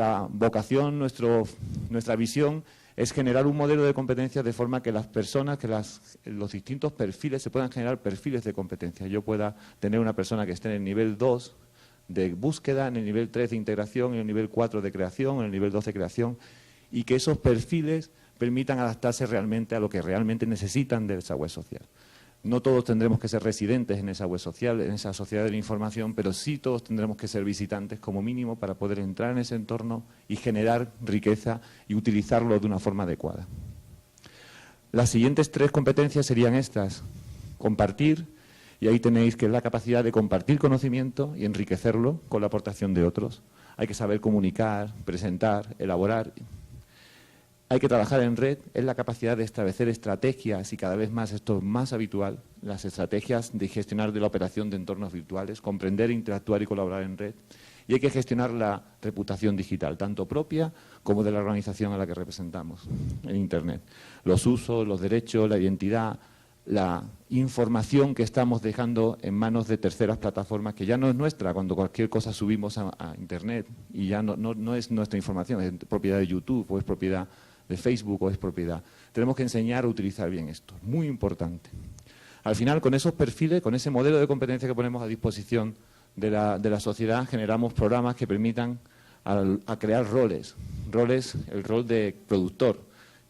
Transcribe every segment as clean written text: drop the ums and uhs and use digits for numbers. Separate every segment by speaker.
Speaker 1: nuestra vocación, nuestra visión es generar un modelo de competencias de forma que las personas, que los distintos perfiles, se puedan generar perfiles de competencia. Yo pueda tener una persona que esté en el nivel 2 de búsqueda, en el nivel 3 de integración, en el nivel 4 de creación, en el nivel 2 de creación, y que esos perfiles permitan adaptarse realmente a lo que realmente necesitan de esa web social. No todos tendremos que ser residentes en esa web social, en esa sociedad de la información, pero sí todos tendremos que ser visitantes como mínimo para poder entrar en ese entorno y generar riqueza y utilizarlo de una forma adecuada. Las siguientes 3 competencias serían estas: compartir, y ahí tenéis que es la capacidad de compartir conocimiento y enriquecerlo con la aportación de otros. Hay que saber comunicar, presentar, elaborar. Hay que trabajar en red, es la capacidad de establecer estrategias, y cada vez más esto es más habitual, las estrategias de gestionar de la operación de entornos virtuales, comprender, interactuar y colaborar en red. Y hay que gestionar la reputación digital, tanto propia como de la organización a la que representamos en Internet. Los usos, los derechos, la identidad, la información que estamos dejando en manos de terceras plataformas, que ya no es nuestra, cuando cualquier cosa subimos a Internet y ya no es nuestra información, es propiedad de YouTube o es propiedad de Facebook o es propiedad. Tenemos que enseñar a utilizar bien esto, muy importante. Al final, con esos perfiles, con ese modelo de competencia que ponemos a disposición de la sociedad, generamos programas que permitan a crear roles, el rol de productor,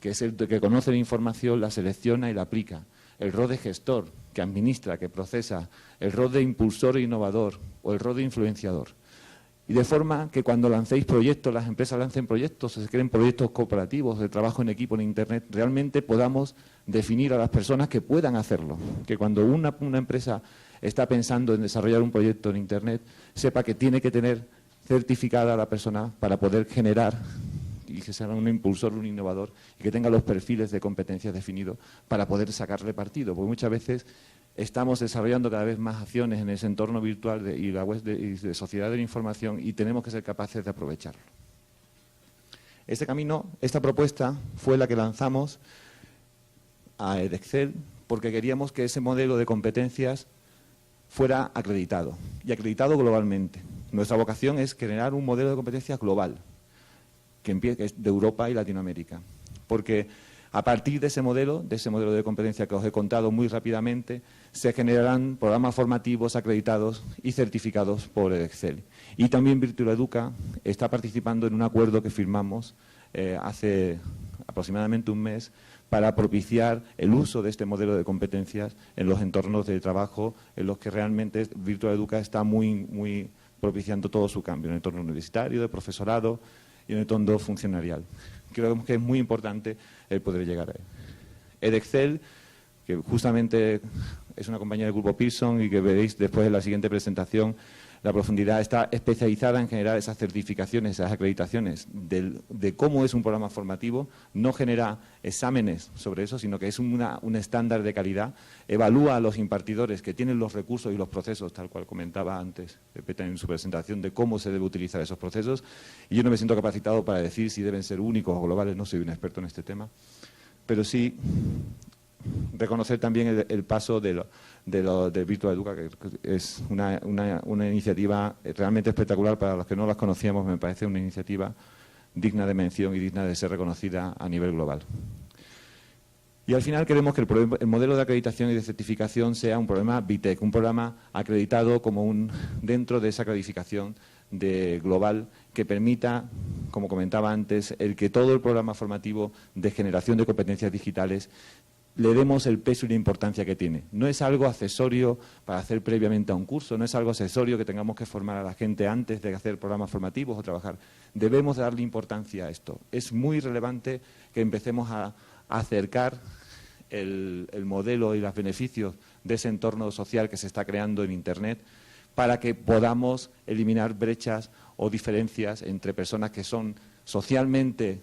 Speaker 1: que es el que conoce la información, la selecciona y la aplica, el rol de gestor, que administra, que procesa, el rol de impulsor e innovador o el rol de influenciador. Y de forma que cuando lancéis proyectos, las empresas lancen proyectos, se creen proyectos cooperativos de trabajo en equipo en Internet, realmente podamos definir a las personas que puedan hacerlo. Que cuando una empresa está pensando en desarrollar un proyecto en Internet, sepa que tiene que tener certificada a la persona para poder generar y que sea un impulsor, un innovador, y que tenga los perfiles de competencias definidos para poder sacarle partido. Porque muchas veces estamos desarrollando cada vez más acciones en ese entorno virtual y la web de sociedad de la información, y tenemos que ser capaces de aprovecharlo. Este camino, esta propuesta fue la que lanzamos a Edexcel porque queríamos que ese modelo de competencias fuera acreditado, y acreditado globalmente. Nuestra vocación es generar un modelo de competencias global, que es de Europa y Latinoamérica, porque a partir de ese modelo de competencia que os he contado muy rápidamente, se generarán programas formativos acreditados y certificados por Edexcel. Y también Virtual Educa está participando en un acuerdo que firmamos hace aproximadamente un mes para propiciar el uso de este modelo de competencias en los entornos de trabajo en los que realmente Virtual Educa está muy propiciando todo su cambio, en el entorno universitario, de profesorado y en el entorno funcionarial. Creo que es muy importante el poder llegar a él. Edexcel, que justamente es una compañía del grupo Pearson y que veréis después en la siguiente presentación, la profundidad, está especializada en generar esas certificaciones, esas acreditaciones de cómo es un programa formativo. No genera exámenes sobre eso, sino que es un estándar de calidad. Evalúa a los impartidores que tienen los recursos y los procesos, tal cual comentaba antes Pepe en su presentación, de cómo se debe utilizar esos procesos. Y yo no me siento capacitado para decir si deben ser únicos o globales, no soy un experto en este tema, pero sí reconocer también el paso de Virtual Educa, que es una iniciativa realmente espectacular. Para los que no las conocíamos, me parece una iniciativa digna de mención y digna de ser reconocida a nivel global. Y al final queremos que el modelo de acreditación y de certificación sea un programa BITEC, un programa acreditado como dentro de esa calificación global que permita, como comentaba antes, el que todo el programa formativo de generación de competencias digitales le demos el peso y la importancia que tiene. No es algo accesorio para hacer previamente a un curso, no es algo accesorio que tengamos que formar a la gente antes de hacer programas formativos o trabajar. Debemos darle importancia a esto. Es muy relevante que empecemos a acercar el modelo y los beneficios de ese entorno social que se está creando en Internet para que podamos eliminar brechas o diferencias entre personas que son socialmente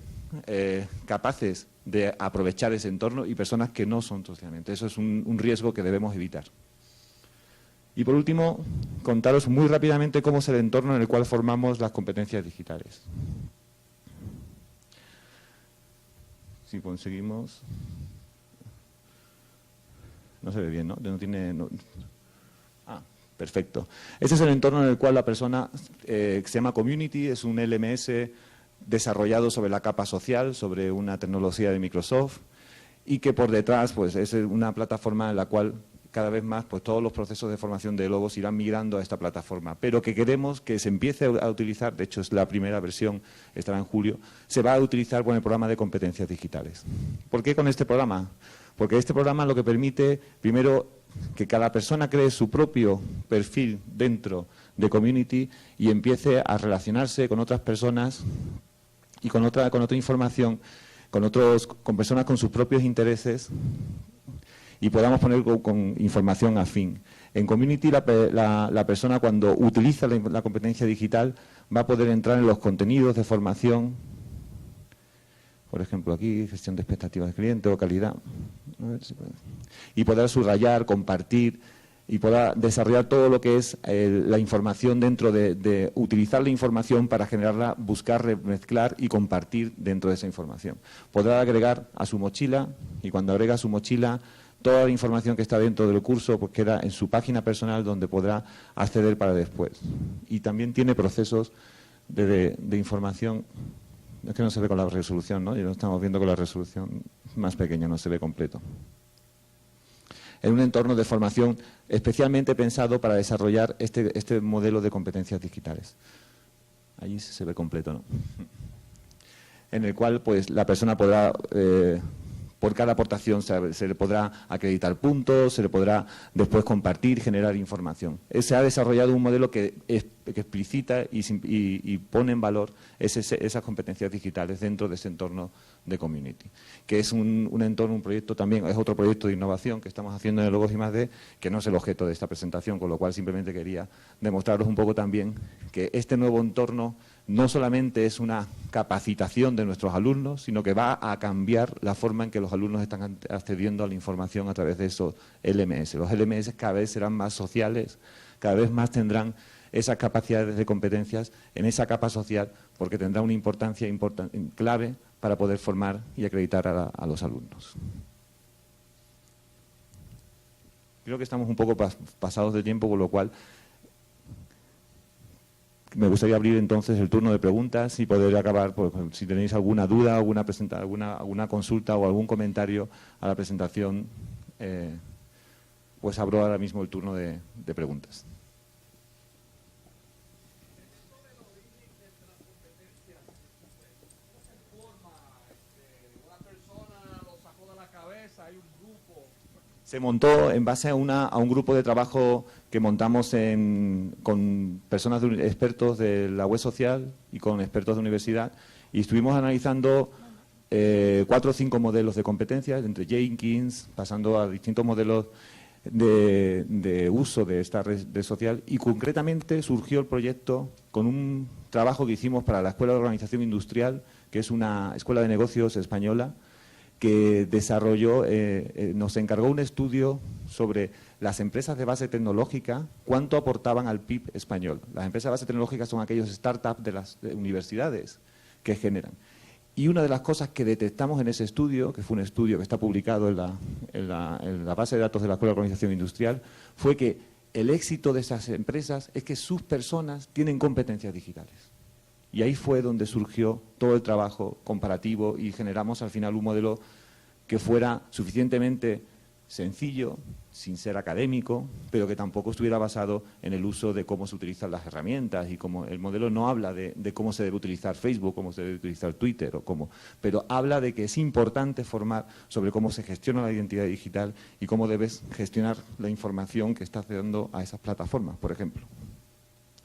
Speaker 1: capaces de aprovechar ese entorno y personas que no son socialmente. Eso es un riesgo que debemos evitar. Y por último, contaros muy rápidamente cómo es el entorno en el cual formamos las competencias digitales. Si conseguimos... No se ve bien, ¿no? Ah, perfecto. Este es el entorno en el cual la persona se llama Community, es un LMS desarrollado sobre la capa social, sobre una tecnología de Microsoft, y que por detrás pues, es una plataforma en la cual cada vez más pues, todos los procesos de formación de logos irán migrando a esta plataforma, pero que queremos que se empiece a utilizar, de hecho es la primera versión, estará en julio, se va a utilizar con el programa de competencias digitales. ¿Por qué con este programa? Porque este programa lo que permite, primero, que cada persona cree su propio perfil dentro de Community y empiece a relacionarse con otras personas y con otra información, con personas con sus propios intereses, y podamos poner con información afín. En Community la persona cuando utiliza la competencia digital va a poder entrar en los contenidos de formación, por ejemplo aquí, gestión de expectativas del cliente o calidad, y podrá subrayar, compartir y podrá desarrollar todo lo que es la información dentro de utilizar la información para generarla, buscar, remezclar y compartir dentro de esa información. Podrá agregar a su mochila y cuando agrega a su mochila toda la información que está dentro del curso pues queda en su página personal donde podrá acceder para después. Y también tiene procesos de información. Es que no se ve con la resolución, ¿no? Ya lo estamos viendo con la resolución más pequeña, no se ve completo. En un entorno de formación especialmente pensado para desarrollar este modelo de competencias digitales. Allí se ve completo, ¿no? En el cual pues la persona podrá... por cada aportación se le podrá acreditar puntos, se le podrá después compartir, generar información. Se ha desarrollado un modelo que explicita y pone en valor esas competencias digitales dentro de ese entorno de Community, que es un entorno, un proyecto también, es otro proyecto de innovación que estamos haciendo en el Logos I+D, que no es el objeto de esta presentación, con lo cual simplemente quería demostraros un poco también que este nuevo entorno no solamente es una capacitación de nuestros alumnos, sino que va a cambiar la forma en que los alumnos están accediendo a la información a través de esos LMS. Los LMS cada vez serán más sociales, cada vez más tendrán esas capacidades de competencias en esa capa social, porque tendrá una importancia clave para poder formar y acreditar a los alumnos. Creo que estamos un poco pasados de tiempo, con lo cual... Me gustaría abrir entonces el turno de preguntas y poder acabar, pues, si tenéis alguna duda, alguna consulta o algún comentario a la presentación, pues abro ahora mismo el turno de preguntas. Se montó en base a un grupo de trabajo que montamos con personas expertos de la web social y con expertos de universidad, y estuvimos analizando 4 o 5 modelos de competencias, entre Jenkins, pasando a distintos modelos de uso de esta red social, y concretamente surgió el proyecto con un trabajo que hicimos para la Escuela de Organización Industrial, que es una escuela de negocios española, que desarrolló, nos encargó un estudio sobre las empresas de base tecnológica, cuánto aportaban al PIB español. Las empresas de base tecnológica son aquellos startups de las universidades que generan. Y una de las cosas que detectamos en ese estudio, que fue un estudio que está publicado en la base de datos de la Escuela de Organización Industrial, fue que el éxito de esas empresas es que sus personas tienen competencias digitales. Y ahí fue donde surgió todo el trabajo comparativo y generamos al final un modelo que fuera suficientemente sencillo, sin ser académico, pero que tampoco estuviera basado en el uso de cómo se utilizan las herramientas, y como el modelo no habla de cómo se debe utilizar Facebook, cómo se debe utilizar Twitter, pero habla de que es importante formar sobre cómo se gestiona la identidad digital y cómo debes gestionar la información que estás dando a esas plataformas, por ejemplo.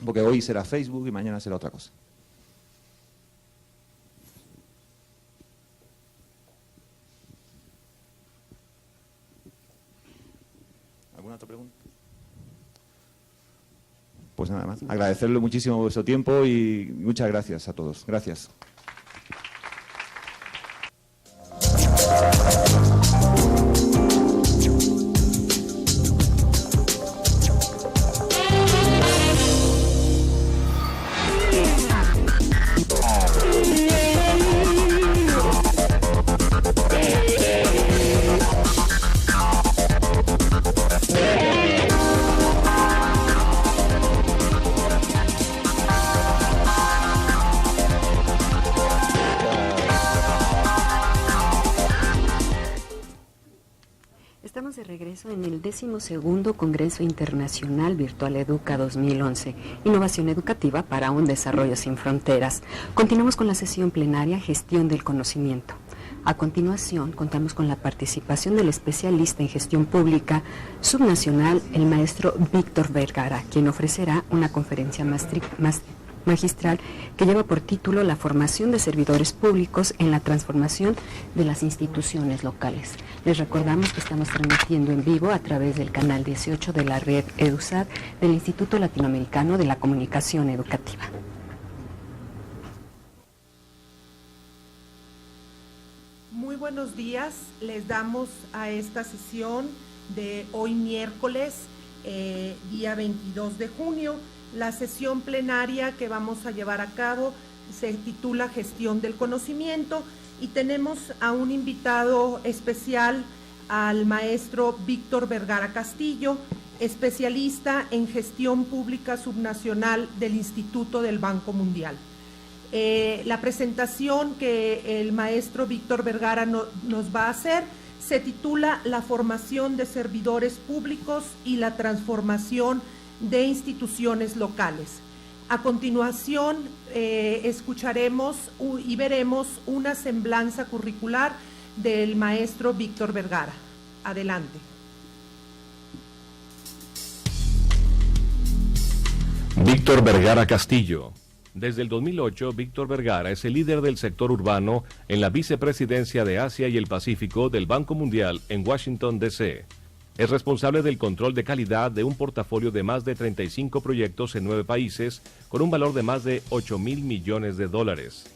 Speaker 1: Porque hoy será Facebook y mañana será otra cosa. ¿Alguna otra pregunta? Pues nada más. Agradecerle muchísimo vuestro tiempo y muchas gracias a todos. Gracias.
Speaker 2: en el 12º Congreso Internacional Virtual Educa 2011, Innovación Educativa para un Desarrollo sin Fronteras. Continuamos con la sesión plenaria Gestión del Conocimiento. A continuación, contamos con la participación del especialista en gestión pública subnacional, el maestro Víctor Vergara, quien ofrecerá una conferencia magistral que lleva por título La formación de servidores públicos en la transformación de las instituciones locales. Les recordamos que estamos transmitiendo en vivo a través del canal 18 de la red EduSat del Instituto Latinoamericano de la Comunicación Educativa.
Speaker 3: Muy buenos días, les damos a esta sesión de hoy miércoles, día 22 de junio. La sesión plenaria que vamos a llevar a cabo se titula Gestión del Conocimiento y tenemos a un invitado especial, al maestro Víctor Vergara Castillo, especialista en gestión pública subnacional del Instituto del Banco Mundial. La presentación que el maestro Víctor Vergara nos va a hacer se titula La formación de servidores públicos y la transformación de instituciones locales. A continuación escucharemos y veremos una semblanza curricular del maestro Víctor Vergara. Adelante.
Speaker 4: Víctor Vergara Castillo. Desde el 2008, Víctor Vergara es el líder del sector urbano en la vicepresidencia de Asia y el Pacífico del Banco Mundial en Washington, D.C. Es responsable del control de calidad de un portafolio de más de 35 proyectos en 9 países con un valor de más de 8.000 millones de dólares.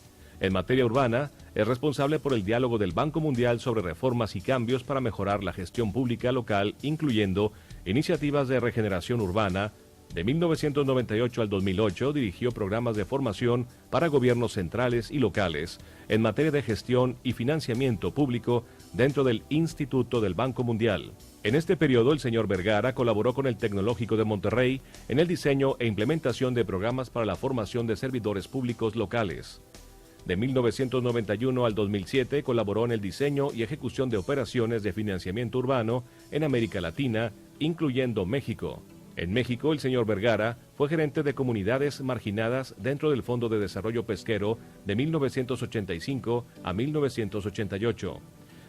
Speaker 4: En materia urbana, es responsable por el diálogo del Banco Mundial sobre reformas y cambios para mejorar la gestión pública local, incluyendo iniciativas de regeneración urbana. De 1998 al 2008 dirigió programas de formación para gobiernos centrales y locales en materia de gestión y financiamiento público dentro del Instituto del Banco Mundial. En este periodo, el señor Vergara colaboró con el Tecnológico de Monterrey en el diseño e implementación de programas para la formación de servidores públicos locales. De 1991 al 2007 colaboró en el diseño y ejecución de operaciones de financiamiento urbano en América Latina, incluyendo México. En México, el señor Vergara fue gerente de comunidades marginadas dentro del Fondo de Desarrollo Pesquero de 1985 a 1988.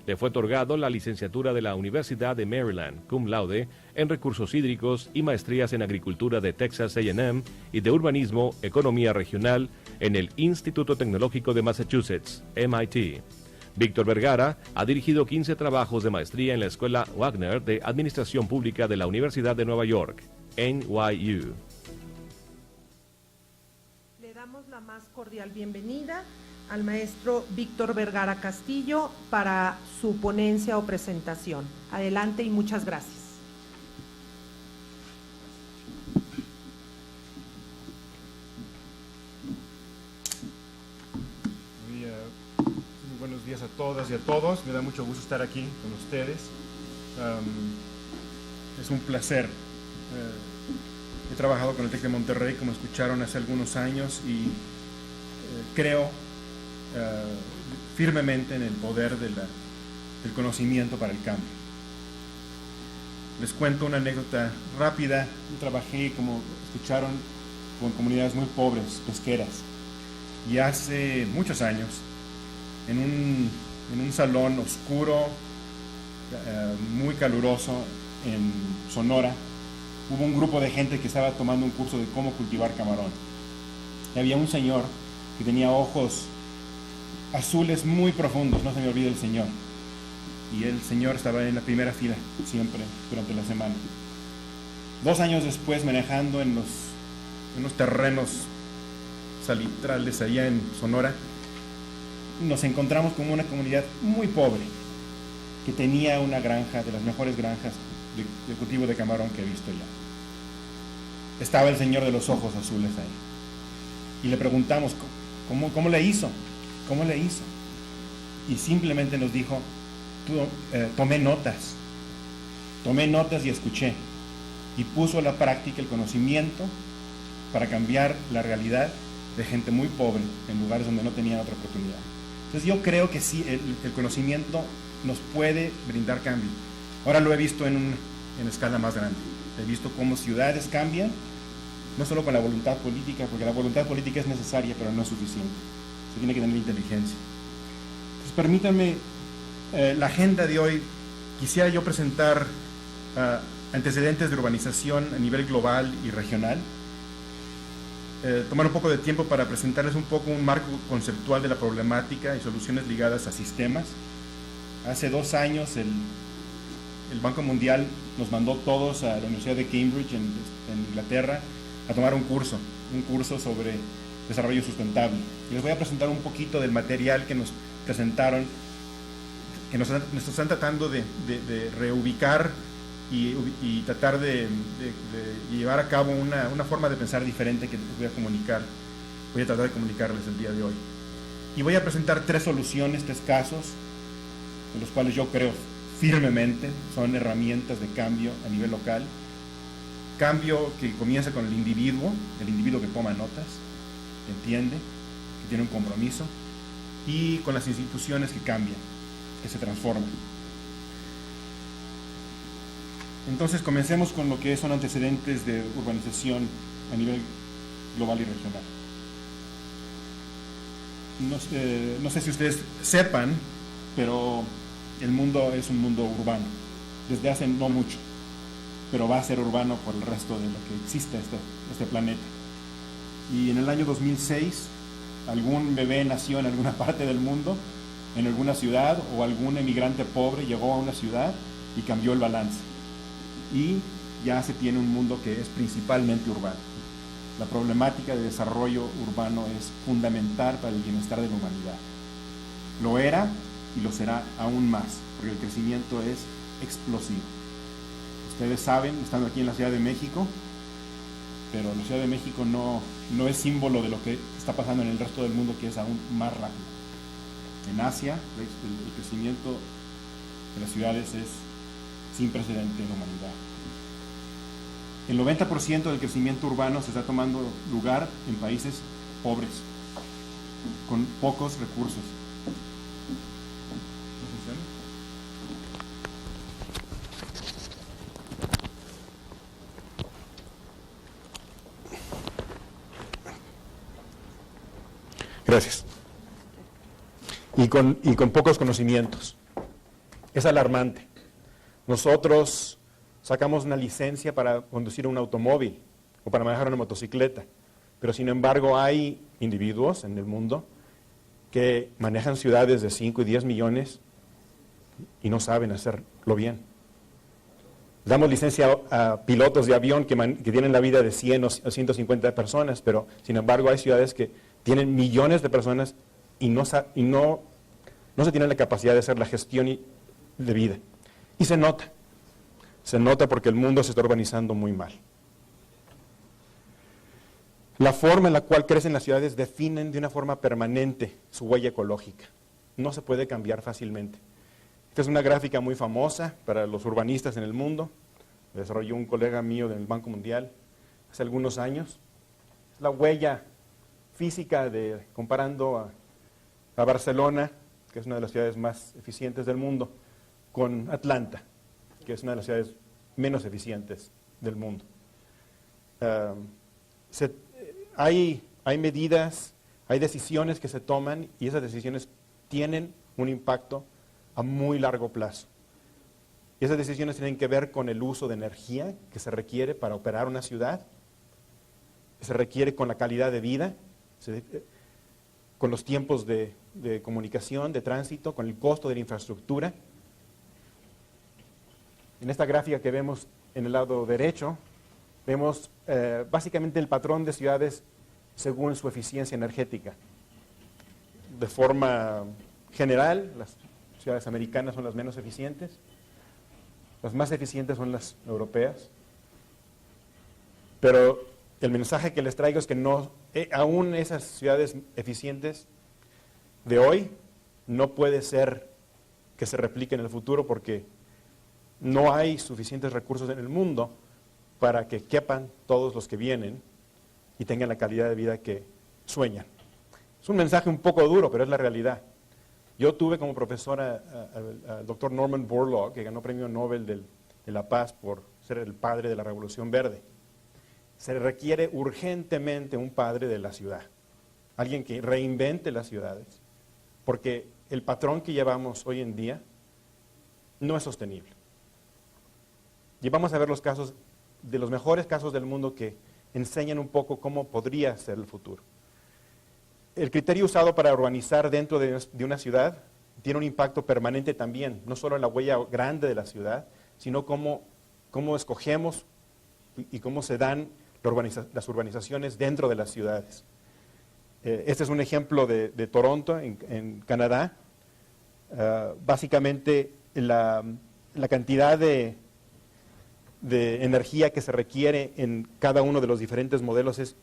Speaker 4: Le fue otorgado la licenciatura de la Universidad de Maryland, cum laude, en recursos hídricos y maestrías en agricultura de Texas A&M y de urbanismo, economía regional en el Instituto Tecnológico de Massachusetts, MIT. Víctor Vergara ha dirigido 15 trabajos de maestría en la Escuela Wagner de Administración Pública de la Universidad de Nueva York, NYU.
Speaker 3: Le damos la más cordial bienvenida al maestro Víctor Vergara Castillo para su ponencia o presentación. Adelante y muchas gracias.
Speaker 5: Muy buenos días a todas y a todos. Me da mucho gusto estar aquí con ustedes. Es un placer. He trabajado con el TEC de Monterrey, como escucharon, hace algunos años y creo firmemente en el poder del conocimiento para el cambio. Les cuento una anécdota rápida. Yo trabajé, como escucharon, con comunidades muy pobres, pesqueras, y hace muchos años, en un salón oscuro, muy caluroso en Sonora, hubo un grupo de gente que estaba tomando un curso de cómo cultivar camarón. Y había un señor que tenía ojos azules muy profundos, no se me olvida el señor. Y el señor estaba en la primera fila siempre durante la semana. 2 años después, manejando en los terrenos salitrales allá en Sonora, nos encontramos con una comunidad muy pobre que tenía una granja, de las mejores granjas de cultivo de camarón que he visto ya. Estaba el señor de los ojos azules ahí. Y le preguntamos, ¿cómo le hizo? ¿Cómo le hizo? Y simplemente nos dijo, tomé notas y escuché. Y puso a la práctica el conocimiento para cambiar la realidad de gente muy pobre en lugares donde no tenían otra oportunidad. Entonces yo creo que sí, el conocimiento nos puede brindar cambio. Ahora lo he visto en en escala más grande. He visto cómo ciudades cambian, no solo con la voluntad política, porque la voluntad política es necesaria, pero no es suficiente. Se tiene que tener inteligencia. Entonces, permítanme, la agenda de hoy, quisiera yo presentar antecedentes de urbanización a nivel global y regional. Tomar un poco de tiempo para presentarles un poco un marco conceptual de la problemática y soluciones ligadas a sistemas. Hace 2 años el Banco Mundial nos mandó todos a la Universidad de Cambridge en Inglaterra a tomar un curso sobre desarrollo sustentable. Y les voy a presentar un poquito del material que nos presentaron, que nos están tratando de reubicar y tratar de llevar a cabo una forma de pensar diferente que voy a tratar de comunicarles el día de hoy. Y voy a presentar 3 soluciones, 3 casos, de los cuales yo creo firmemente son herramientas de cambio a nivel local. Cambio que comienza con el individuo que toma notas, que entiende, que tiene un compromiso, y con las instituciones que cambian, que se transforman. Entonces comencemos con lo que son antecedentes de urbanización a nivel global y regional. No sé si ustedes sepan, pero el mundo es un mundo urbano, desde hace no mucho, pero va a ser urbano por el resto de lo que existe este planeta. Y en el año 2006, algún bebé nació en alguna parte del mundo, en alguna ciudad, o algún emigrante pobre llegó a una ciudad y cambió el balance. Y ya se tiene un mundo que es principalmente urbano. La problemática de desarrollo urbano es fundamental para el bienestar de la humanidad. Lo era y lo será aún más, porque el crecimiento es explosivo. Ustedes saben, estando aquí en la Ciudad de México, pero la Ciudad de México no es símbolo de lo que está pasando en el resto del mundo, que es aún más rápido. En Asia, el crecimiento de las ciudades es sin precedente en la humanidad. El 90% del crecimiento urbano se está tomando lugar en países pobres, con pocos recursos. ¿No funciona? Gracias. Y con pocos conocimientos. Es alarmante. Nosotros sacamos una licencia para conducir un automóvil o para manejar una motocicleta, pero sin embargo hay individuos en el mundo que manejan ciudades de 5 y 10 millones y no saben hacerlo bien. Damos licencia a pilotos de avión que tienen la vida de 100 o 150 personas, pero sin embargo hay ciudades que tienen millones de personas y no se tienen la capacidad de hacer la gestión de vida. Y se nota porque el mundo se está urbanizando muy mal. La forma en la cual crecen las ciudades definen de una forma permanente su huella ecológica. No se puede cambiar fácilmente. Esta es una gráfica muy famosa para los urbanistas en el mundo. La desarrolló un colega mío del Banco Mundial hace algunos años. Es la huella física comparando a Barcelona, que es una de las ciudades más eficientes del mundo, con Atlanta, que es una de las ciudades menos eficientes del mundo. Hay medidas, hay decisiones que se toman y esas decisiones tienen un impacto a muy largo plazo. Y esas decisiones tienen que ver con el uso de energía que se requiere para operar una ciudad, se requiere con la calidad de vida, con los tiempos de comunicación, de tránsito, con el costo de la infraestructura. En esta gráfica que vemos en el lado derecho, vemos básicamente el patrón de ciudades según su eficiencia energética. De forma general, las ciudades americanas son las menos eficientes, las más eficientes son las europeas, pero el mensaje que les traigo es que aún esas ciudades eficientes de hoy no puede ser que se replique en el futuro porque no hay suficientes recursos en el mundo para que quepan todos los que vienen y tengan la calidad de vida que sueñan. Es un mensaje un poco duro, pero es la realidad. Yo tuve como profesor al doctor Norman Borlaug, que ganó premio Nobel del de La Paz por ser el padre de la Revolución Verde. Se requiere urgentemente un padre de la ciudad, alguien que reinvente las ciudades, porque el patrón que llevamos hoy en día no es sostenible. Y vamos a ver los casos, de los mejores casos del mundo que enseñan un poco cómo podría ser el futuro. El criterio usado para urbanizar dentro de una ciudad tiene un impacto permanente también, no solo en la huella grande de la ciudad, sino cómo escogemos y cómo se dan las urbanizaciones dentro de las ciudades. Este es un ejemplo de Toronto, en Canadá. Básicamente, la cantidad de energía que se requiere en cada uno de los diferentes modelos es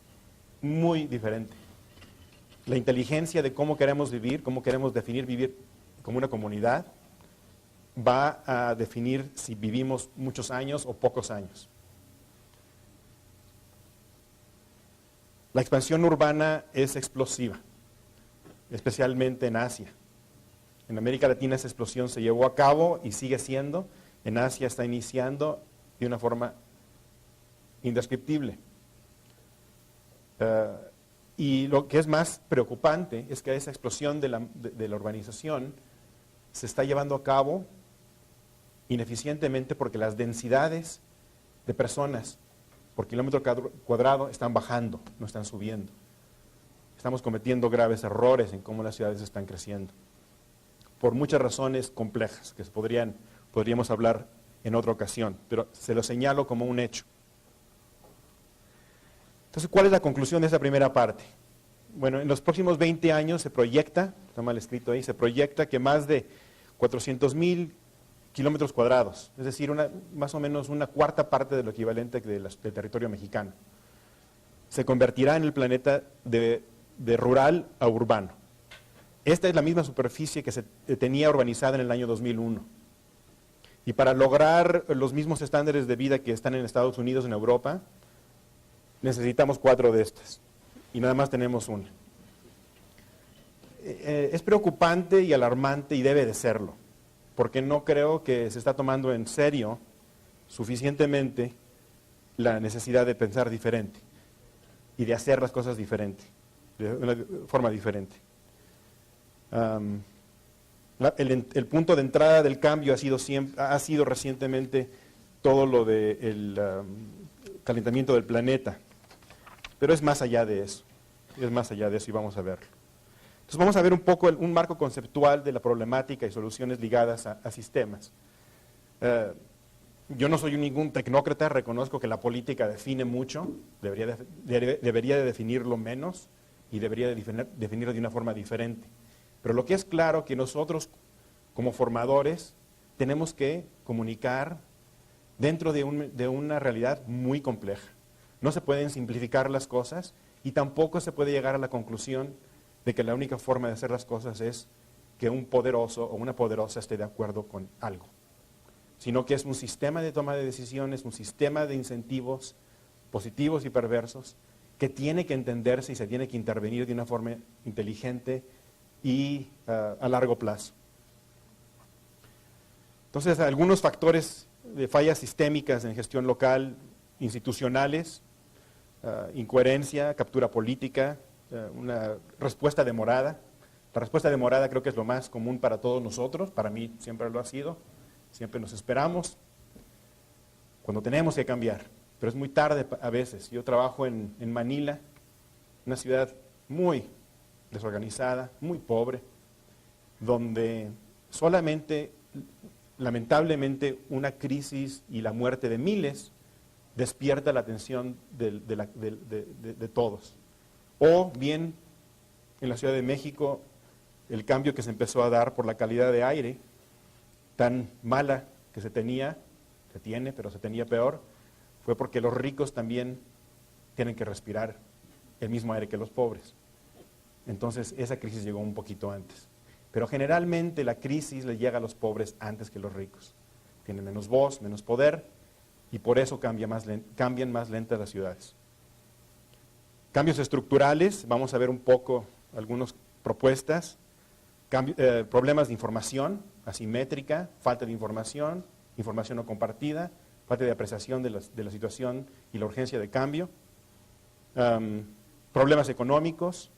Speaker 5: muy diferente. La inteligencia de cómo queremos vivir, cómo queremos definir vivir como una comunidad, va a definir si vivimos muchos años o pocos años. La expansión urbana es explosiva, especialmente en Asia. En América Latina esa explosión se llevó a cabo y sigue siendo. En Asia está iniciando de una forma indescriptible. Y lo que es más preocupante es que esa explosión de la urbanización se está llevando a cabo ineficientemente porque las densidades de personas por kilómetro cuadrado están bajando, no están subiendo. Estamos cometiendo graves errores en cómo las ciudades están creciendo, por muchas razones complejas que podríamos hablar en otra ocasión, pero se lo señalo como un hecho. Entonces, ¿cuál es la conclusión de esa primera parte? Bueno, en los próximos 20 años se proyecta, está mal escrito ahí, se proyecta que más de 400,000 kilómetros cuadrados, es decir, más o menos una cuarta parte de lo equivalente del territorio mexicano, se convertirá en el planeta de rural a urbano. Esta es la misma superficie que se tenía urbanizada en el año 2001. Y para lograr los mismos estándares de vida que están en Estados Unidos, en Europa, necesitamos 4 de estas. Y nada más tenemos una. Es preocupante y alarmante y debe de serlo, porque no creo que se está tomando en serio suficientemente la necesidad de pensar diferente y de hacer las cosas diferente, de una forma diferente. El punto de entrada del cambio ha sido recientemente todo lo del calentamiento del planeta, pero es más allá de eso, y vamos a verlo. Entonces vamos a ver un poco un marco conceptual de la problemática y soluciones ligadas a sistemas. Yo no soy ningún tecnócrata, reconozco que la política define mucho, debería de definirlo menos y debería de definirlo de una forma diferente. Pero lo que es claro que nosotros, como formadores, tenemos que comunicar dentro de una realidad muy compleja. No se pueden simplificar las cosas y tampoco se puede llegar a la conclusión de que la única forma de hacer las cosas es que un poderoso o una poderosa esté de acuerdo con algo, sino que es un sistema de toma de decisiones, un sistema de incentivos positivos y perversos que tiene que entenderse y se tiene que intervenir de una forma inteligente y a largo plazo. Entonces, algunos factores de fallas sistémicas en gestión local, institucionales, incoherencia, captura política, una respuesta demorada. La respuesta demorada creo que es lo más común para todos nosotros, para mí siempre lo ha sido, siempre nos esperamos cuando tenemos que cambiar, pero es muy tarde a veces. Yo trabajo en Manila, una ciudad muy desorganizada, muy pobre, donde solamente, lamentablemente, una crisis y la muerte de miles despierta la atención de todos. O bien, en la Ciudad de México, el cambio que se empezó a dar por la calidad de aire, tan mala que se tiene, pero se tenía peor, fue porque los ricos también tienen que respirar el mismo aire que los pobres. Entonces, esa crisis llegó un poquito antes. Pero generalmente la crisis le llega a los pobres antes que los ricos. Tienen menos voz, menos poder, y por eso cambian más lentas las ciudades. Cambios estructurales, vamos a ver un poco algunas propuestas. Problemas de información, asimétrica, falta de información, información no compartida, falta de apreciación de la situación y la urgencia de cambio, problemas económicos,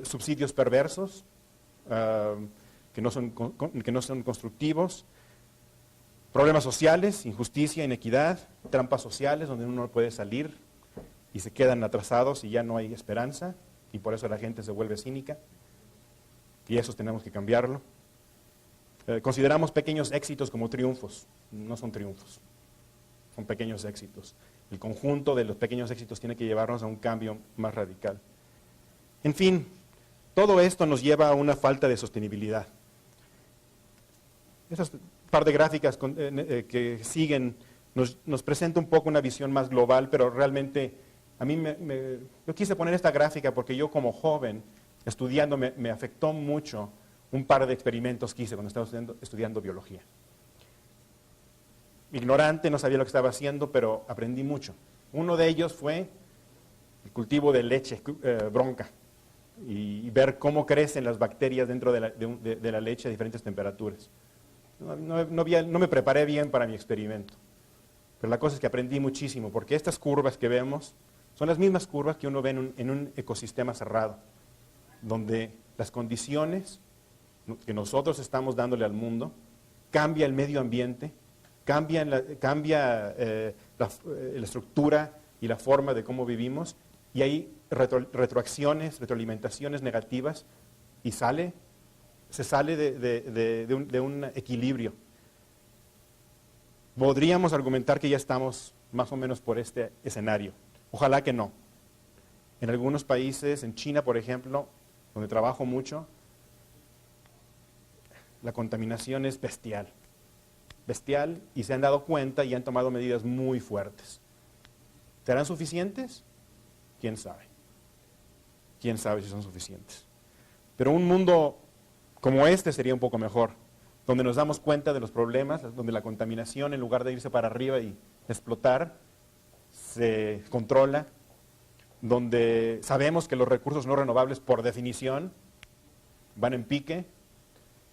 Speaker 5: subsidios perversos que no son constructivos, problemas sociales, injusticia, inequidad, trampas sociales donde uno no puede salir y se quedan atrasados y ya no hay esperanza y por eso la gente se vuelve cínica y eso tenemos que cambiarlo. Consideramos pequeños éxitos como triunfos, no son triunfos, son pequeños éxitos. El conjunto de los pequeños éxitos tiene que llevarnos a un cambio más radical. En fin, todo esto nos lleva a una falta de sostenibilidad. Esas par de gráficas que siguen nos presenta un poco una visión más global, pero realmente a mí yo quise poner esta gráfica porque yo como joven, estudiando, me afectó mucho un par de experimentos que hice cuando estaba estudiando biología. Ignorante, no sabía lo que estaba haciendo, pero aprendí mucho. Uno de ellos fue el cultivo de leche bronca y ver cómo crecen las bacterias dentro de la leche a diferentes temperaturas. No me preparé bien para mi experimento, pero la cosa es que aprendí muchísimo, porque estas curvas que vemos son las mismas curvas que uno ve en un ecosistema cerrado, donde las condiciones que nosotros estamos dándole al mundo, cambia el medio ambiente, cambia la estructura y la forma de cómo vivimos, y hay retroalimentaciones negativas, y se sale de un equilibrio. Podríamos argumentar que ya estamos más o menos por este escenario. Ojalá que no. En algunos países, en China por ejemplo, donde trabajo mucho, la contaminación es bestial, y se han dado cuenta y han tomado medidas muy fuertes. ¿Serán suficientes? ¿Quién sabe? ¿Quién sabe si son suficientes? Pero un mundo como este sería un poco mejor, donde nos damos cuenta de los problemas, donde la contaminación, en lugar de irse para arriba y explotar, se controla, donde sabemos que los recursos no renovables, por definición, van en pique,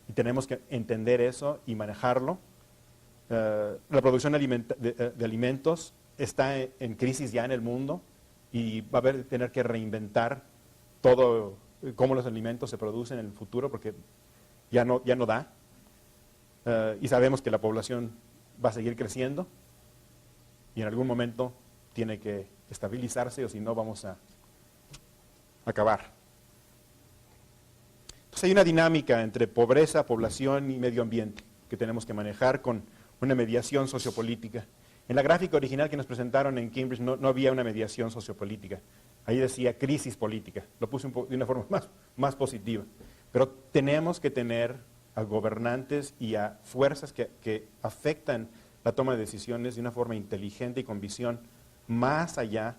Speaker 5: y tenemos que entender eso y manejarlo. La producción de alimentos está en crisis ya en el mundo, y va a tener que reinventar todo, cómo los alimentos se producen en el futuro, porque ya no da. Y sabemos que la población va a seguir creciendo, y en algún momento tiene que estabilizarse, o si no vamos a acabar. Entonces hay una dinámica entre pobreza, población y medio ambiente que tenemos que manejar con una mediación sociopolítica. En la gráfica original que nos presentaron en Cambridge no había una mediación sociopolítica. Ahí decía crisis política. Lo puse de una forma más positiva. Pero tenemos que tener a gobernantes y a fuerzas que afectan la toma de decisiones de una forma inteligente y con visión más allá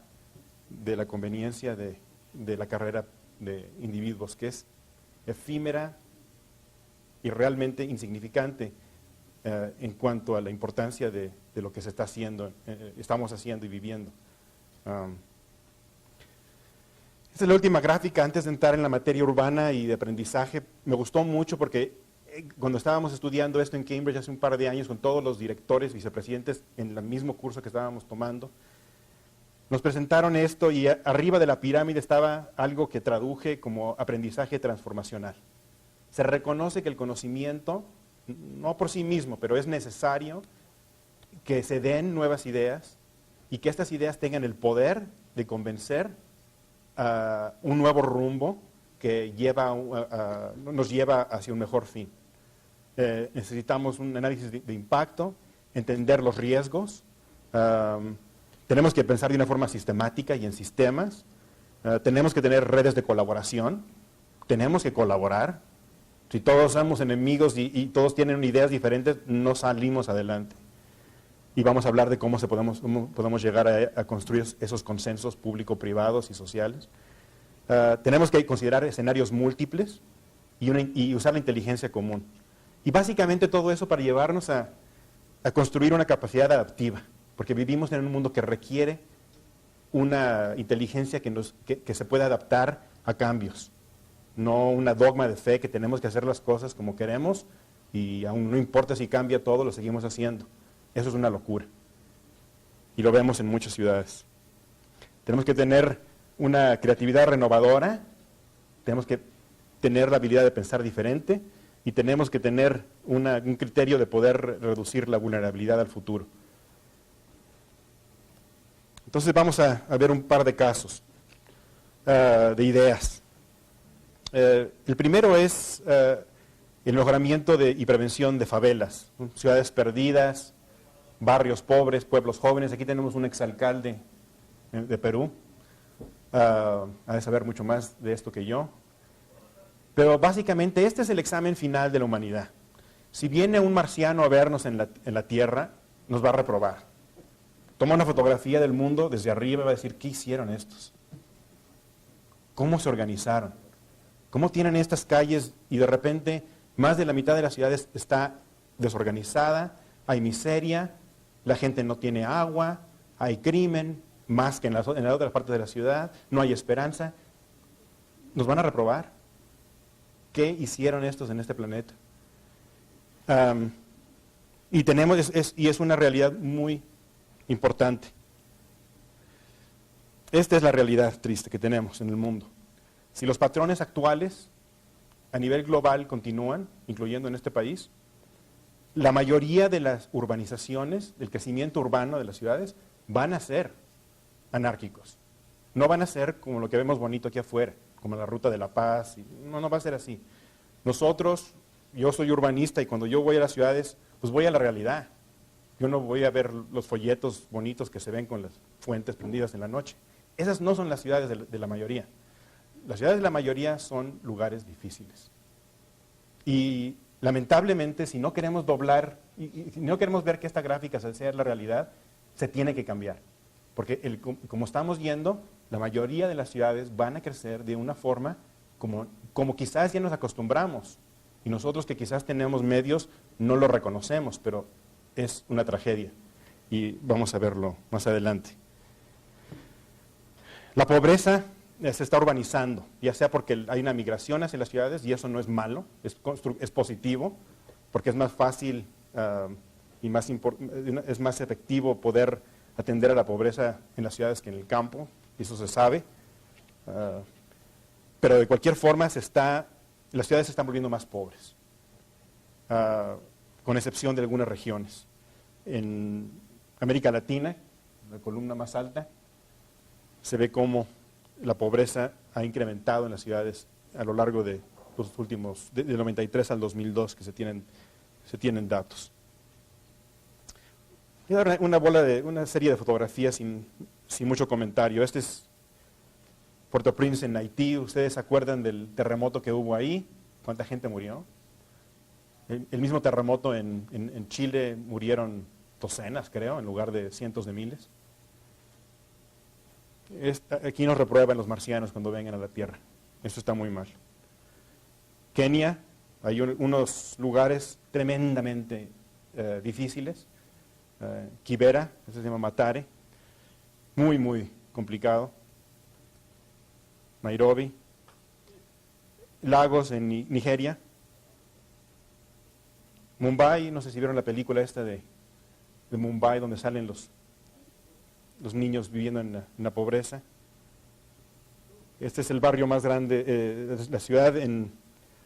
Speaker 5: de la conveniencia de la carrera de individuos, que es efímera y realmente insignificante en cuanto a la importancia de lo que se está haciendo, estamos haciendo y viviendo. Esta es la última gráfica antes de entrar en la materia urbana y de aprendizaje. Me gustó mucho porque cuando estábamos estudiando esto en Cambridge hace un par de años con todos los directores, vicepresidentes en el mismo curso que estábamos tomando, nos presentaron esto y arriba de la pirámide estaba algo que traduje como aprendizaje transformacional. Se reconoce que el conocimiento, no por sí mismo, pero es necesario que se den nuevas ideas y que estas ideas tengan el poder de convencer a un nuevo rumbo que nos lleva hacia un mejor fin. Necesitamos un análisis de impacto, entender los riesgos, tenemos que pensar de una forma sistemática y en sistemas, tenemos que tener redes de colaboración, tenemos que colaborar. Si todos somos enemigos y todos tienen ideas diferentes, no salimos adelante. Y vamos a hablar de cómo podemos llegar a construir esos consensos público-privados y sociales. Tenemos que considerar escenarios múltiples y usar la inteligencia común. Y básicamente todo eso para llevarnos a construir una capacidad adaptiva, porque vivimos en un mundo que requiere una inteligencia que se pueda adaptar a cambios. No una dogma de fe que tenemos que hacer las cosas como queremos y aún no importa si cambia todo, lo seguimos haciendo. Eso es una locura. Y lo vemos en muchas ciudades. Tenemos que tener una creatividad renovadora, tenemos que tener la habilidad de pensar diferente y tenemos que tener un criterio de poder reducir la vulnerabilidad al futuro. Entonces vamos a ver un par de casos de ideas. El primero es el logramiento y prevención de favelas, ciudades perdidas, barrios pobres, pueblos jóvenes. Aquí tenemos un exalcalde de Perú, ha de saber mucho más de esto que yo. Pero básicamente este es el examen final de la humanidad. Si viene un marciano a vernos en la Tierra, nos va a reprobar. Toma una fotografía del mundo desde arriba y va a decir, ¿qué hicieron estos? ¿Cómo se organizaron? ¿Cómo tienen estas calles y de repente más de la mitad de las ciudades está desorganizada, hay miseria, la gente no tiene agua, hay crimen, más que en las otras partes de la ciudad, no hay esperanza? ¿Nos van a reprobar? ¿Qué hicieron estos en este planeta? Y es una realidad muy importante. Esta es la realidad triste que tenemos en el mundo. Si los patrones actuales a nivel global continúan, incluyendo en este país, la mayoría de las urbanizaciones, del crecimiento urbano de las ciudades, van a ser anárquicos. No van a ser como lo que vemos bonito aquí afuera, como la Ruta de la Paz. No va a ser así. Nosotros, yo soy urbanista y cuando yo voy a las ciudades, pues voy a la realidad. Yo no voy a ver los folletos bonitos que se ven con las fuentes prendidas en la noche. Esas no son las ciudades de la mayoría. Las ciudades de la mayoría son lugares difíciles. Y lamentablemente, si no queremos doblar, y si no queremos ver que esta gráfica sea la realidad, se tiene que cambiar. Porque como estamos yendo, la mayoría de las ciudades van a crecer de una forma como quizás ya nos acostumbramos. Y nosotros que quizás tenemos medios no lo reconocemos, pero es una tragedia. Y vamos a verlo más adelante. La pobreza se está urbanizando, ya sea porque hay una migración hacia las ciudades, y eso no es malo, es positivo, porque es más fácil y es más efectivo poder atender a la pobreza en las ciudades que en el campo, y eso se sabe. Pero de cualquier forma las ciudades se están volviendo más pobres, con excepción de algunas regiones. En América Latina, la columna más alta, se ve cómo la pobreza ha incrementado en las ciudades a lo largo de los últimos, del 93 al 2002, que se tienen datos. Voy a dar una serie de fotografías sin mucho comentario. Este es Port-au-Prince en Haití. ¿Ustedes se acuerdan del terremoto que hubo ahí? ¿Cuánta gente murió? El mismo terremoto en Chile murieron docenas, creo, en lugar de cientos de miles. Aquí nos reprueban los marcianos cuando vengan a la Tierra. Eso está muy mal. Kenia, hay unos lugares tremendamente difíciles. Kibera, eso se llama Matare, muy, muy complicado. Nairobi. Lagos en Nigeria. Mumbai, no sé si vieron la película esta de Mumbai, donde salen los niños viviendo en la pobreza. Este es el barrio más grande, la ciudad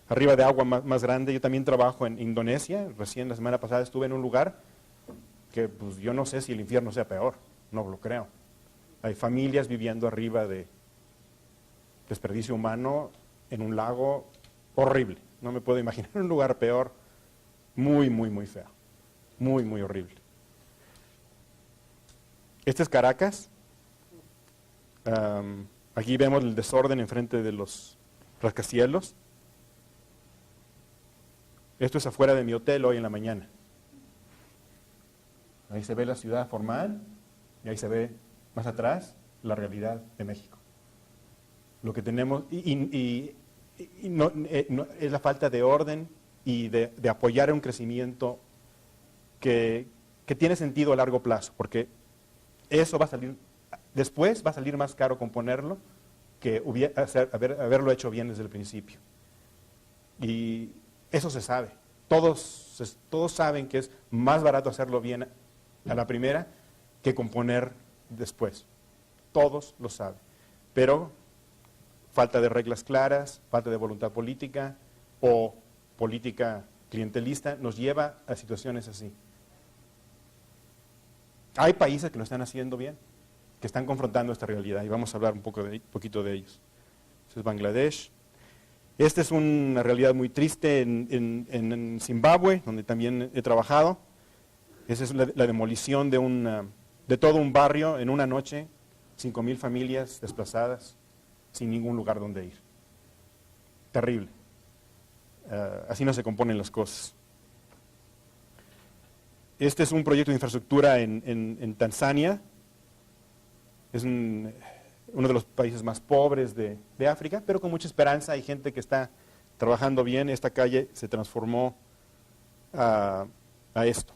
Speaker 5: arriba de agua más grande. Yo también trabajo en Indonesia. Recién la semana pasada estuve en un lugar que pues, yo no sé si el infierno sea peor, no lo creo. Hay familias viviendo arriba de desperdicio humano en un lago horrible. No me puedo imaginar un lugar peor, muy, muy, muy feo, muy, muy horrible. Este es Caracas. Aquí vemos el desorden enfrente de los rascacielos. Esto es afuera de mi hotel hoy en la mañana. Ahí se ve la ciudad formal y ahí se ve más atrás la realidad de México. Lo que tenemos no, es la falta de orden y de apoyar un crecimiento que tiene sentido a largo plazo, porque eso va a salir, después va a salir más caro componerlo que haberlo hecho bien desde el principio. Y eso se sabe. Todos saben que es más barato hacerlo bien a la primera que componer después. Todos lo saben. Pero falta de reglas claras, falta de voluntad política o política clientelista nos lleva a situaciones así. Hay países que lo están haciendo bien, que están confrontando esta realidad, y vamos a hablar un poquito de ellos. Este es Bangladesh. Esta es una realidad muy triste en Zimbabue, donde también he trabajado. Esa es la demolición de todo un barrio en una noche, 5,000 familias desplazadas, sin ningún lugar donde ir. Terrible. Así no se componen las cosas. Este es un proyecto de infraestructura en Tanzania. Es uno de los países más pobres de África, pero con mucha esperanza. Hay gente que está trabajando bien. Esta calle se transformó a esto.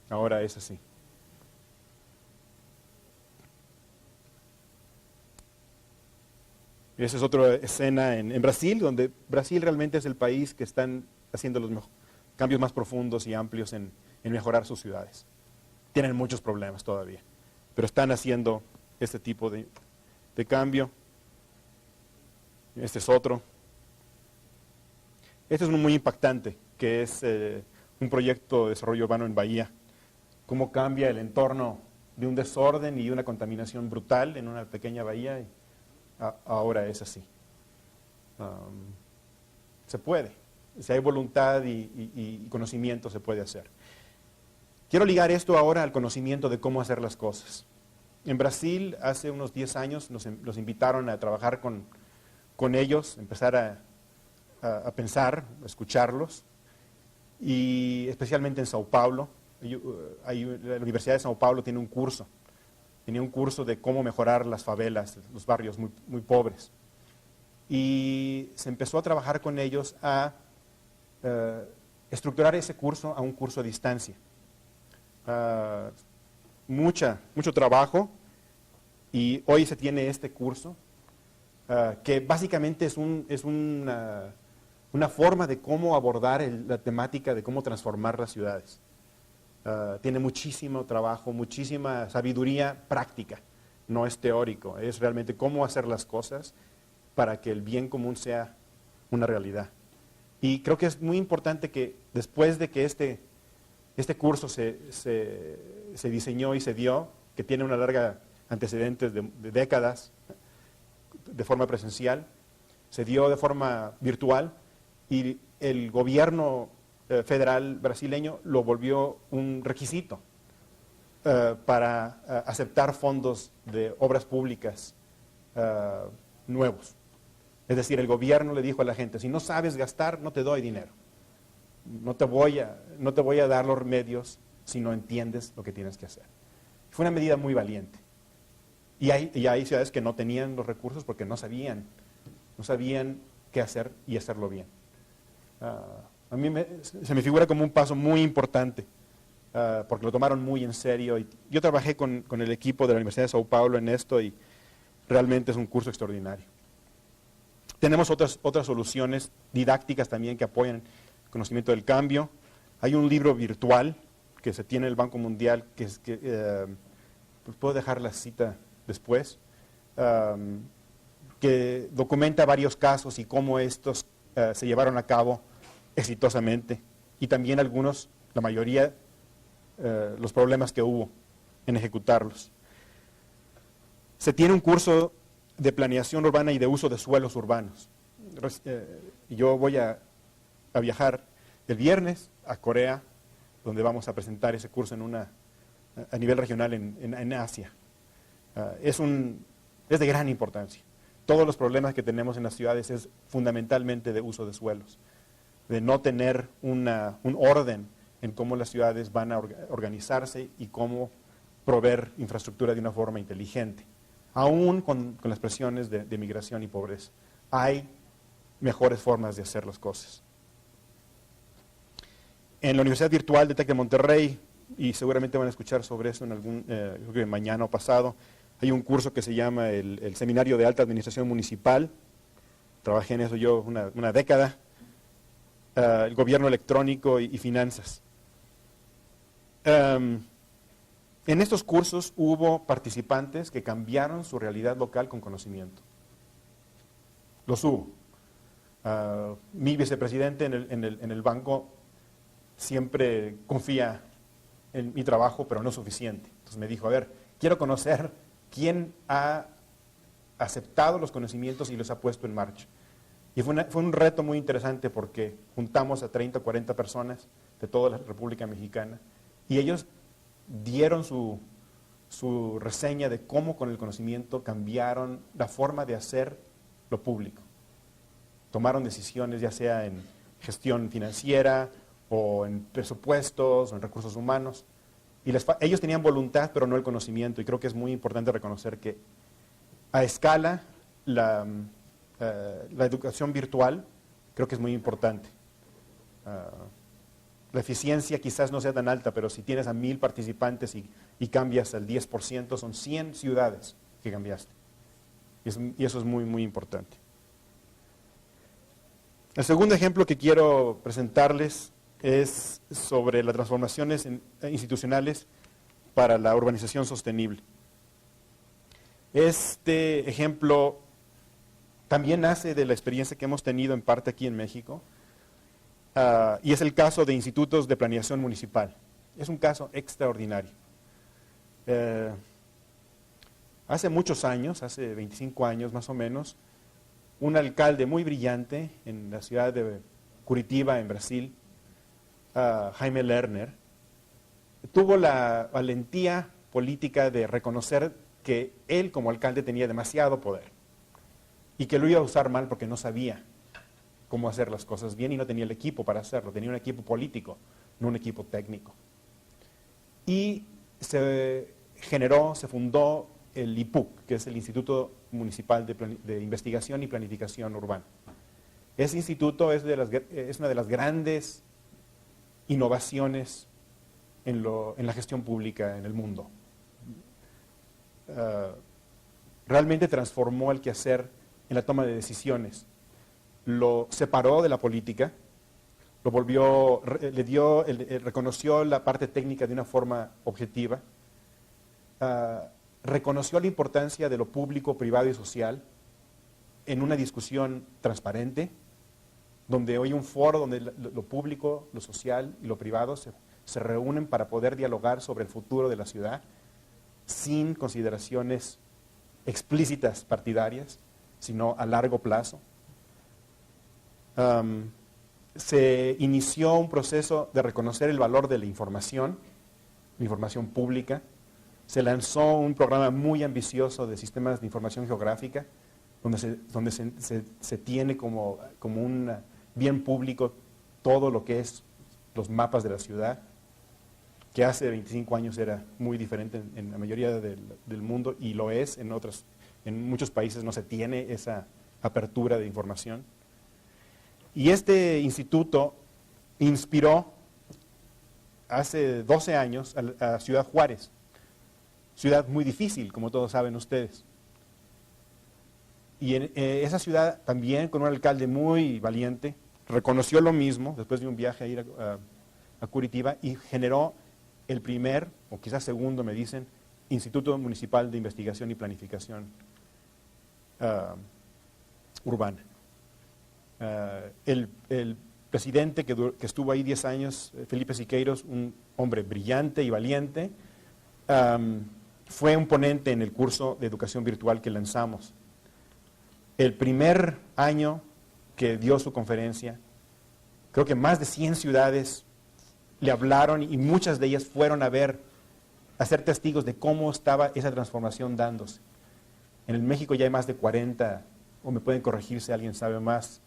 Speaker 5: Ahora es así. Esa es otra escena en Brasil, donde Brasil realmente es el país que están haciendo los cambios más profundos y amplios en mejorar sus ciudades. Tienen muchos problemas todavía, pero están haciendo este tipo de cambio. Este es otro. Este es uno muy impactante, que es un proyecto de desarrollo urbano en Bahía. Cómo cambia el entorno de un desorden y una contaminación brutal en una pequeña bahía. Y ahora es así. Se puede. Si hay voluntad y conocimiento, se puede hacer. Quiero ligar esto ahora al conocimiento de cómo hacer las cosas. En Brasil, hace unos 10 años, los invitaron a trabajar con ellos, empezar a pensar, a escucharlos, y especialmente en Sao Paulo. La Universidad de Sao Paulo tiene un curso. Tenía un curso de cómo mejorar las favelas, los barrios muy, muy pobres. Y se empezó a trabajar con ellos a estructurar ese curso a un curso a distancia. Mucho trabajo, y hoy se tiene este curso que básicamente es una forma de cómo abordar la temática de cómo transformar las ciudades. Tiene muchísimo trabajo, muchísima sabiduría práctica, no es teórico, es realmente cómo hacer las cosas para que el bien común sea una realidad. Y creo que es muy importante que después de que este curso se diseñó y se dio, que tiene una larga antecedentes de décadas de forma presencial, se dio de forma virtual, y el gobierno federal brasileño lo volvió un requisito para aceptar fondos de obras públicas nuevos. Es decir, el gobierno le dijo a la gente: si no sabes gastar, no te doy dinero. No te voy a dar los medios si no entiendes lo que tienes que hacer. Fue una medida muy valiente. Y hay ciudades que no tenían los recursos porque no sabían qué hacer y hacerlo bien. A mí se me figura como un paso muy importante, porque lo tomaron muy en serio. Y yo trabajé con el equipo de la Universidad de Sao Paulo en esto, y realmente es un curso extraordinario. Tenemos otras soluciones didácticas también que apoyan el conocimiento del cambio. Hay un libro virtual que se tiene en el Banco Mundial, pues puedo dejar la cita después, que documenta varios casos y cómo estos se llevaron a cabo exitosamente, y también algunos, la mayoría, los problemas que hubo en ejecutarlos. Se tiene un curso de planeación urbana y de uso de suelos urbanos. Yo voy a viajar el viernes a Corea, donde vamos a presentar ese curso a nivel regional en Asia. Es de gran importancia. Todos los problemas que tenemos en las ciudades es fundamentalmente de uso de suelos, de no tener un orden en cómo las ciudades van a organizarse y cómo proveer infraestructura de una forma inteligente. Aún con las presiones de migración y pobreza, hay mejores formas de hacer las cosas. En la Universidad Virtual de TEC de Monterrey, y seguramente van a escuchar sobre eso creo que mañana o pasado, hay un curso que se llama el Seminario de Alta Administración Municipal. Trabajé en eso yo una década. el gobierno electrónico y finanzas. En estos cursos hubo participantes que cambiaron su realidad local con conocimiento. Los hubo. Mi vicepresidente en el banco siempre confía en mi trabajo, pero no es suficiente. Entonces me dijo, a ver, quiero conocer quién ha aceptado los conocimientos y los ha puesto en marcha. Y fue un reto muy interesante porque juntamos a 30 o 40 personas de toda la República Mexicana y ellos dieron su reseña de cómo con el conocimiento cambiaron la forma de hacer lo público. Tomaron decisiones ya sea en gestión financiera o en presupuestos o en recursos humanos. Y ellos tenían voluntad pero no el conocimiento, y creo que es muy importante reconocer que a escala la educación virtual creo que es muy importante. La eficiencia quizás no sea tan alta, pero si tienes a 1000 participantes y cambias al 10%, son 100 ciudades que cambiaste. Y eso es muy, muy importante. El segundo ejemplo que quiero presentarles es sobre las transformaciones institucionales para la urbanización sostenible. Este ejemplo también nace de la experiencia que hemos tenido en parte aquí en México, y es el caso de institutos de planeación municipal. Es un caso extraordinario. Hace muchos años, hace 25 años más o menos, un alcalde muy brillante en la ciudad de Curitiba, en Brasil, Jaime Lerner, tuvo la valentía política de reconocer que él como alcalde tenía demasiado poder y que lo iba a usar mal porque no sabía cómo hacer las cosas bien y no tenía el equipo para hacerlo, tenía un equipo político, no un equipo técnico. Y se fundó el IPUC, que es el Instituto Municipal de Investigación y Planificación Urbana. Ese instituto es una de las grandes innovaciones en la gestión pública en el mundo. Realmente transformó el quehacer en la toma de decisiones. Lo separó de la política, lo volvió, reconoció la parte técnica de una forma objetiva, reconoció la importancia de lo público, privado y social en una discusión transparente, donde hoy un foro donde lo público, lo social y lo privado se reúnen para poder dialogar sobre el futuro de la ciudad sin consideraciones explícitas partidarias, sino a largo plazo. Se inició un proceso de reconocer el valor de la información pública. Se lanzó un programa muy ambicioso de sistemas de información geográfica, donde se tiene como un bien público todo lo que es los mapas de la ciudad, que hace 25 años era muy diferente en la mayoría del mundo, y lo es en muchos países no se tiene esa apertura de información. Y este instituto inspiró hace 12 años a Ciudad Juárez, ciudad muy difícil, como todos saben ustedes. Y en esa ciudad también, con un alcalde muy valiente, reconoció lo mismo después de un viaje a ir a Curitiba y generó el primer, o quizás segundo, me dicen, Instituto Municipal de Investigación y Planificación Urbana. El presidente que estuvo ahí 10 años, Felipe Siqueiros, un hombre brillante y valiente, fue un ponente en el curso de educación virtual que lanzamos. El primer año que dio su conferencia, creo que más de 100 ciudades le hablaron y muchas de ellas fueron a ser testigos de cómo estaba esa transformación dándose. En el México ya hay más de 40, o me pueden corregir si alguien sabe más,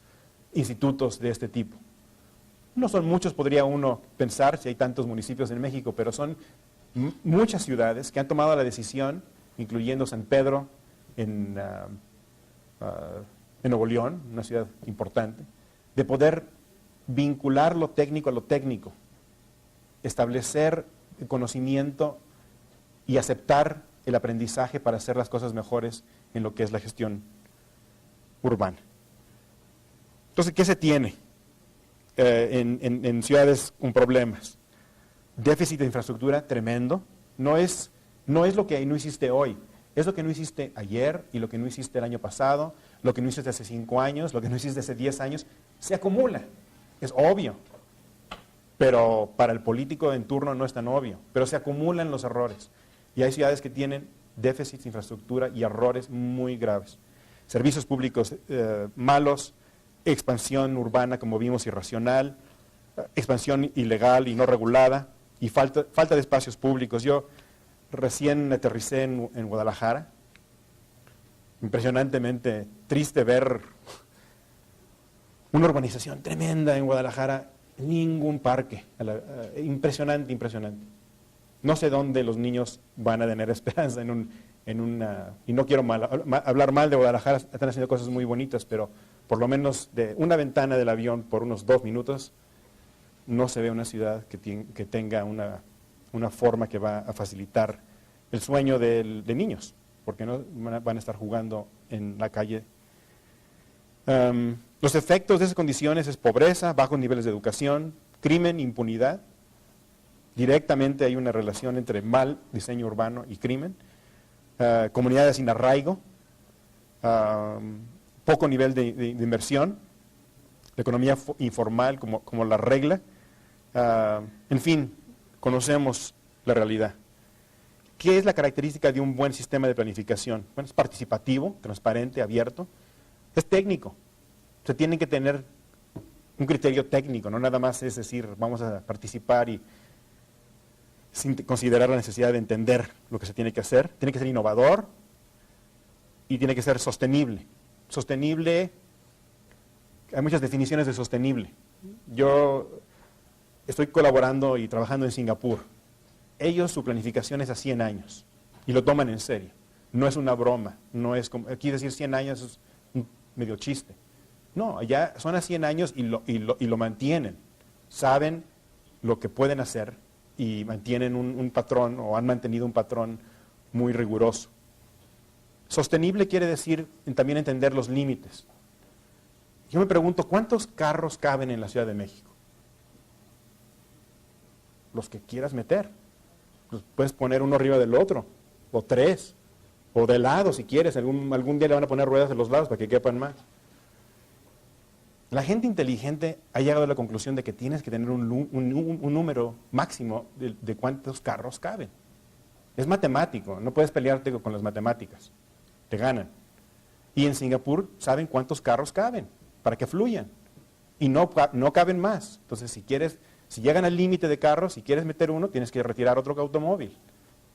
Speaker 5: institutos de este tipo. No son muchos, podría uno pensar, si hay tantos municipios en México, pero son muchas ciudades que han tomado la decisión, incluyendo San Pedro, en Nuevo León, una ciudad importante, de poder vincular lo técnico a lo técnico, establecer el conocimiento y aceptar el aprendizaje para hacer las cosas mejores en lo que es la gestión urbana. Entonces, ¿qué se tiene? en ciudades con problemas. Déficit de infraestructura tremendo. No es lo que no hiciste hoy, es lo que no hiciste ayer y lo que no hiciste el año pasado, lo que no hiciste hace 5 años, lo que no hiciste hace 10 años. Se acumula, es obvio. Pero para el político en turno no es tan obvio. Pero se acumulan los errores. Y hay ciudades que tienen déficits de infraestructura y errores muy graves. Servicios públicos malos, expansión urbana, como vimos, irracional, expansión ilegal y no regulada, y falta de espacios públicos. Yo recién aterricé en Guadalajara. Impresionantemente triste ver una urbanización tremenda en Guadalajara, ningún parque. Impresionante, impresionante. No sé dónde los niños van a tener esperanza y no quiero hablar mal de Guadalajara, están haciendo cosas muy bonitas, pero por lo menos de una ventana del avión por unos 2 minutos, no se ve una ciudad que tenga una forma que va a facilitar el sueño de niños, porque no van a estar jugando en la calle. Los efectos de esas condiciones es pobreza, bajos niveles de educación, crimen, impunidad. Directamente hay una relación entre mal diseño urbano y crimen. Comunidades sin arraigo, poco nivel de inversión, la economía informal como la regla. En fin, conocemos la realidad. ¿Qué es la característica de un buen sistema de planificación? Bueno, es participativo, transparente, abierto. Es técnico. Se tiene que tener un criterio técnico, no nada más es decir, vamos a participar y sin considerar la necesidad de entender lo que se tiene que hacer. Tiene que ser innovador y tiene que ser sostenible. Sostenible, hay muchas definiciones de sostenible. Yo estoy colaborando y trabajando en Singapur. Ellos, su planificación es a 100 años y lo toman en serio. No es una broma, no es como, aquí decir 100 años es un medio chiste. No, allá son a 100 años y lo mantienen. Saben lo que pueden hacer y mantienen un patrón o han mantenido un patrón muy riguroso. Sostenible quiere decir también entender los límites. Yo me pregunto, ¿cuántos carros caben en la Ciudad de México? Los que quieras meter. Pues puedes poner uno arriba del otro, o 3, o de lado si quieres. Algún día le van a poner ruedas de los lados para que quepan más. La gente inteligente ha llegado a la conclusión de que tienes que tener un número máximo de cuántos carros caben. Es matemático, no puedes pelearte con las matemáticas, te ganan. Y en Singapur saben cuántos carros caben, para que fluyan. Y no caben más. Entonces, si llegan al límite de carros, si quieres meter uno, tienes que retirar otro automóvil.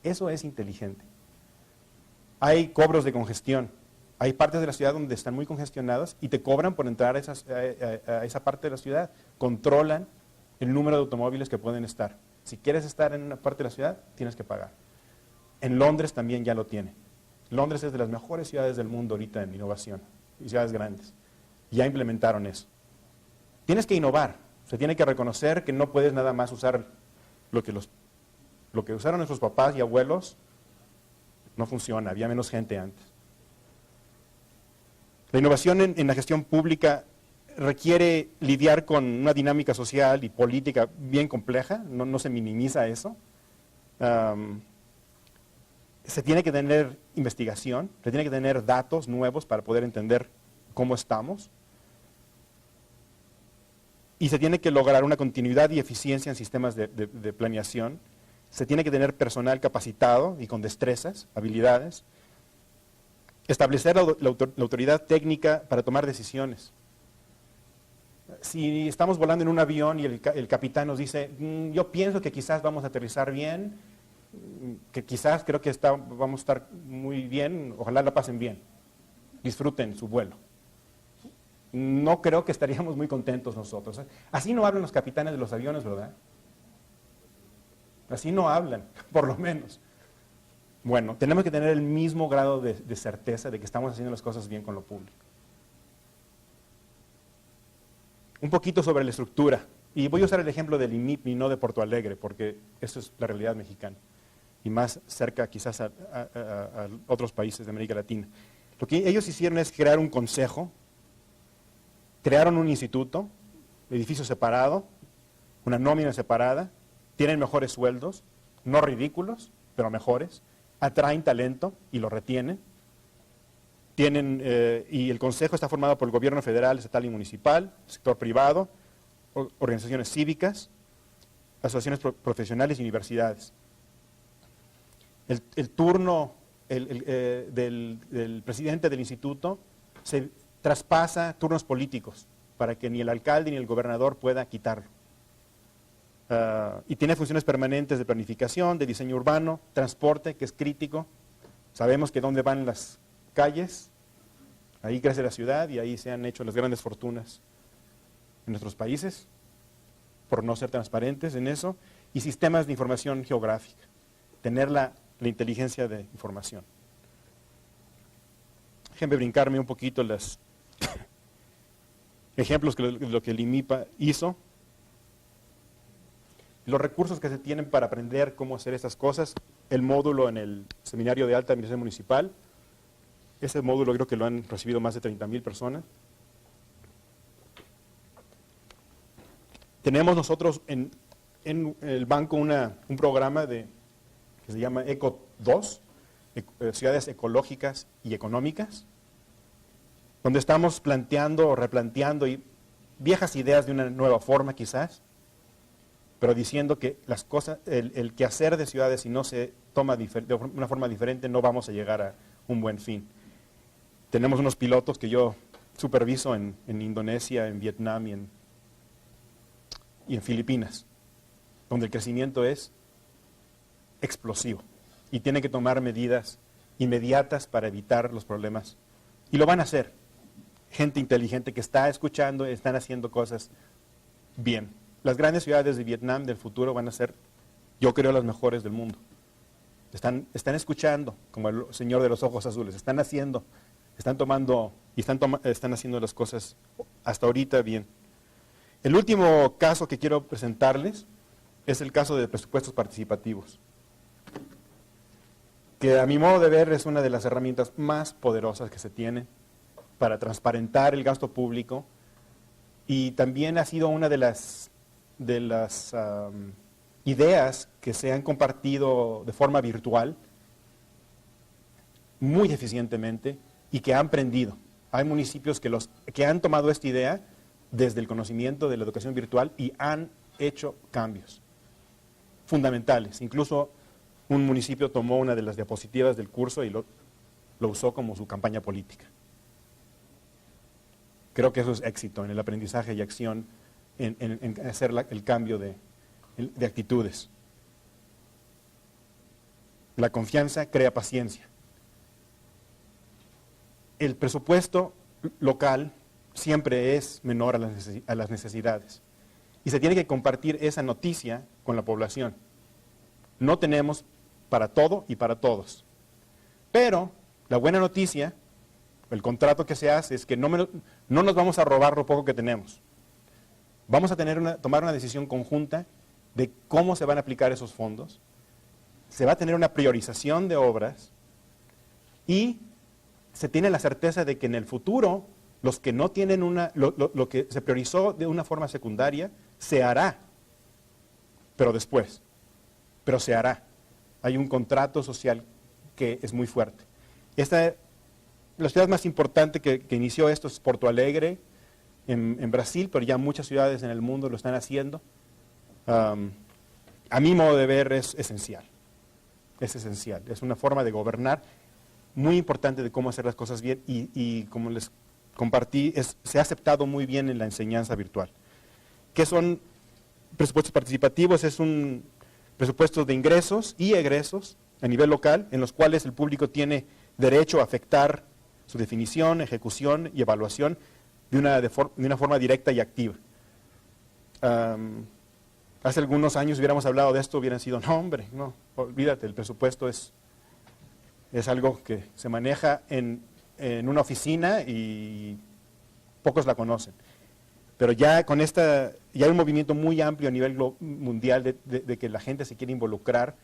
Speaker 5: Eso es inteligente. Hay cobros de congestión. Hay partes de la ciudad donde están muy congestionadas y te cobran por entrar a esa parte de la ciudad. Controlan el número de automóviles que pueden estar. Si quieres estar en una parte de la ciudad, tienes que pagar. En Londres también ya lo tiene. Londres es de las mejores ciudades del mundo ahorita en innovación, y ciudades grandes. Ya implementaron eso. Tienes que innovar. Se tiene que reconocer que no puedes nada más usar lo que usaron nuestros papás y abuelos. No funciona, había menos gente antes. La innovación en la gestión pública requiere lidiar con una dinámica social y política bien compleja, no se minimiza eso. Se tiene que tener investigación, se tiene que tener datos nuevos para poder entender cómo estamos. Y se tiene que lograr una continuidad y eficiencia en sistemas de planeación. Se tiene que tener personal capacitado y con destrezas, habilidades. Establecer la autoridad técnica para tomar decisiones. Si estamos volando en un avión y el capitán nos dice, yo pienso que quizás vamos a aterrizar bien, que quizás creo que vamos a estar muy bien, ojalá la pasen bien, disfruten su vuelo. No creo que estaríamos muy contentos nosotros. Así no hablan los capitanes de los aviones, ¿verdad? Así no hablan, por lo menos. Bueno, tenemos que tener el mismo grado de certeza de que estamos haciendo las cosas bien con lo público. Un poquito sobre la estructura. Y voy a usar el ejemplo del IMIP y no de Porto Alegre, porque eso es la realidad mexicana. Y más cerca quizás a otros países de América Latina. Lo que ellos hicieron es crear un consejo, crearon un instituto, edificio separado, una nómina separada, tienen mejores sueldos, no ridículos, pero mejores, atraen talento y lo retienen. Y el consejo está formado por el gobierno federal, estatal y municipal, sector privado, organizaciones cívicas, asociaciones profesionales y universidades. El turno del presidente del instituto se traspasa turnos políticos para que ni el alcalde ni el gobernador pueda quitarlo. Y tiene funciones permanentes de planificación, de diseño urbano, transporte, que es crítico. Sabemos que dónde van las calles, ahí crece la ciudad y ahí se han hecho las grandes fortunas en nuestros países, por no ser transparentes en eso, y sistemas de información geográfica, tener la inteligencia de información. Déjenme brincarme un poquito los ejemplos de lo que el INMIPA hizo. Los recursos que se tienen para aprender cómo hacer estas cosas, el módulo en el Seminario de Alta Administración Municipal, ese módulo creo que lo han recibido más de 30,000 personas. Tenemos nosotros en el banco un programa que se llama ECO 2, Ciudades Ecológicas y Económicas, donde estamos planteando o replanteando viejas ideas de una nueva forma quizás, pero diciendo que las cosas, el quehacer de ciudades, si no se toma de una forma diferente, no vamos a llegar a un buen fin. Tenemos unos pilotos que yo superviso en Indonesia, en Vietnam y en Filipinas, donde el crecimiento es explosivo y tienen que tomar medidas inmediatas para evitar los problemas. Y lo van a hacer. Gente inteligente que está escuchando, están haciendo cosas bien. Las grandes ciudades de Vietnam del futuro van a ser, yo creo, las mejores del mundo. Están escuchando, como el señor de los ojos azules, están haciendo, están tomando y están haciendo las cosas hasta ahorita bien. El último caso que quiero presentarles es el caso de presupuestos participativos, que a mi modo de ver es una de las herramientas más poderosas que se tiene para transparentar el gasto público, y también ha sido una de las ideas que se han compartido de forma virtual muy eficientemente y que han prendido. Hay municipios que han tomado esta idea desde el conocimiento de la educación virtual y han hecho cambios fundamentales. Incluso un municipio tomó una de las diapositivas del curso y lo usó como su campaña política. Creo que eso es éxito en el aprendizaje y acción, en hacer el cambio de actitudes. La confianza crea paciencia. El presupuesto local siempre es menor a las necesidades. Y se tiene que compartir esa noticia con la población. No tenemos para todo y para todos. Pero la buena noticia, el contrato que se hace es que no nos vamos a robar lo poco que tenemos. Vamos a tomar una decisión conjunta de cómo se van a aplicar esos fondos. Se va a tener una priorización de obras y se tiene la certeza de que en el futuro los que no tienen lo que se priorizó de una forma secundaria se hará, pero después, pero se hará. Hay un contrato social que es muy fuerte. La ciudad más importante que inició esto es Porto Alegre, en Brasil, pero ya muchas ciudades en el mundo lo están haciendo. A mi modo de ver es esencial. Es esencial. Es una forma de gobernar muy importante de cómo hacer las cosas bien y como les compartí, se ha aceptado muy bien en la enseñanza virtual. ¿Qué son presupuestos participativos? Es un presupuesto de ingresos y egresos a nivel local, en los cuales el público tiene derecho a afectar su definición, ejecución y evaluación de una forma directa y activa. Hace algunos años hubiéramos hablado de esto, hubieran sido, no hombre, no, olvídate, el presupuesto es algo que se maneja en una oficina y pocos la conocen. Pero ya con ya hay un movimiento muy amplio a nivel mundial de que la gente se quiere involucrar,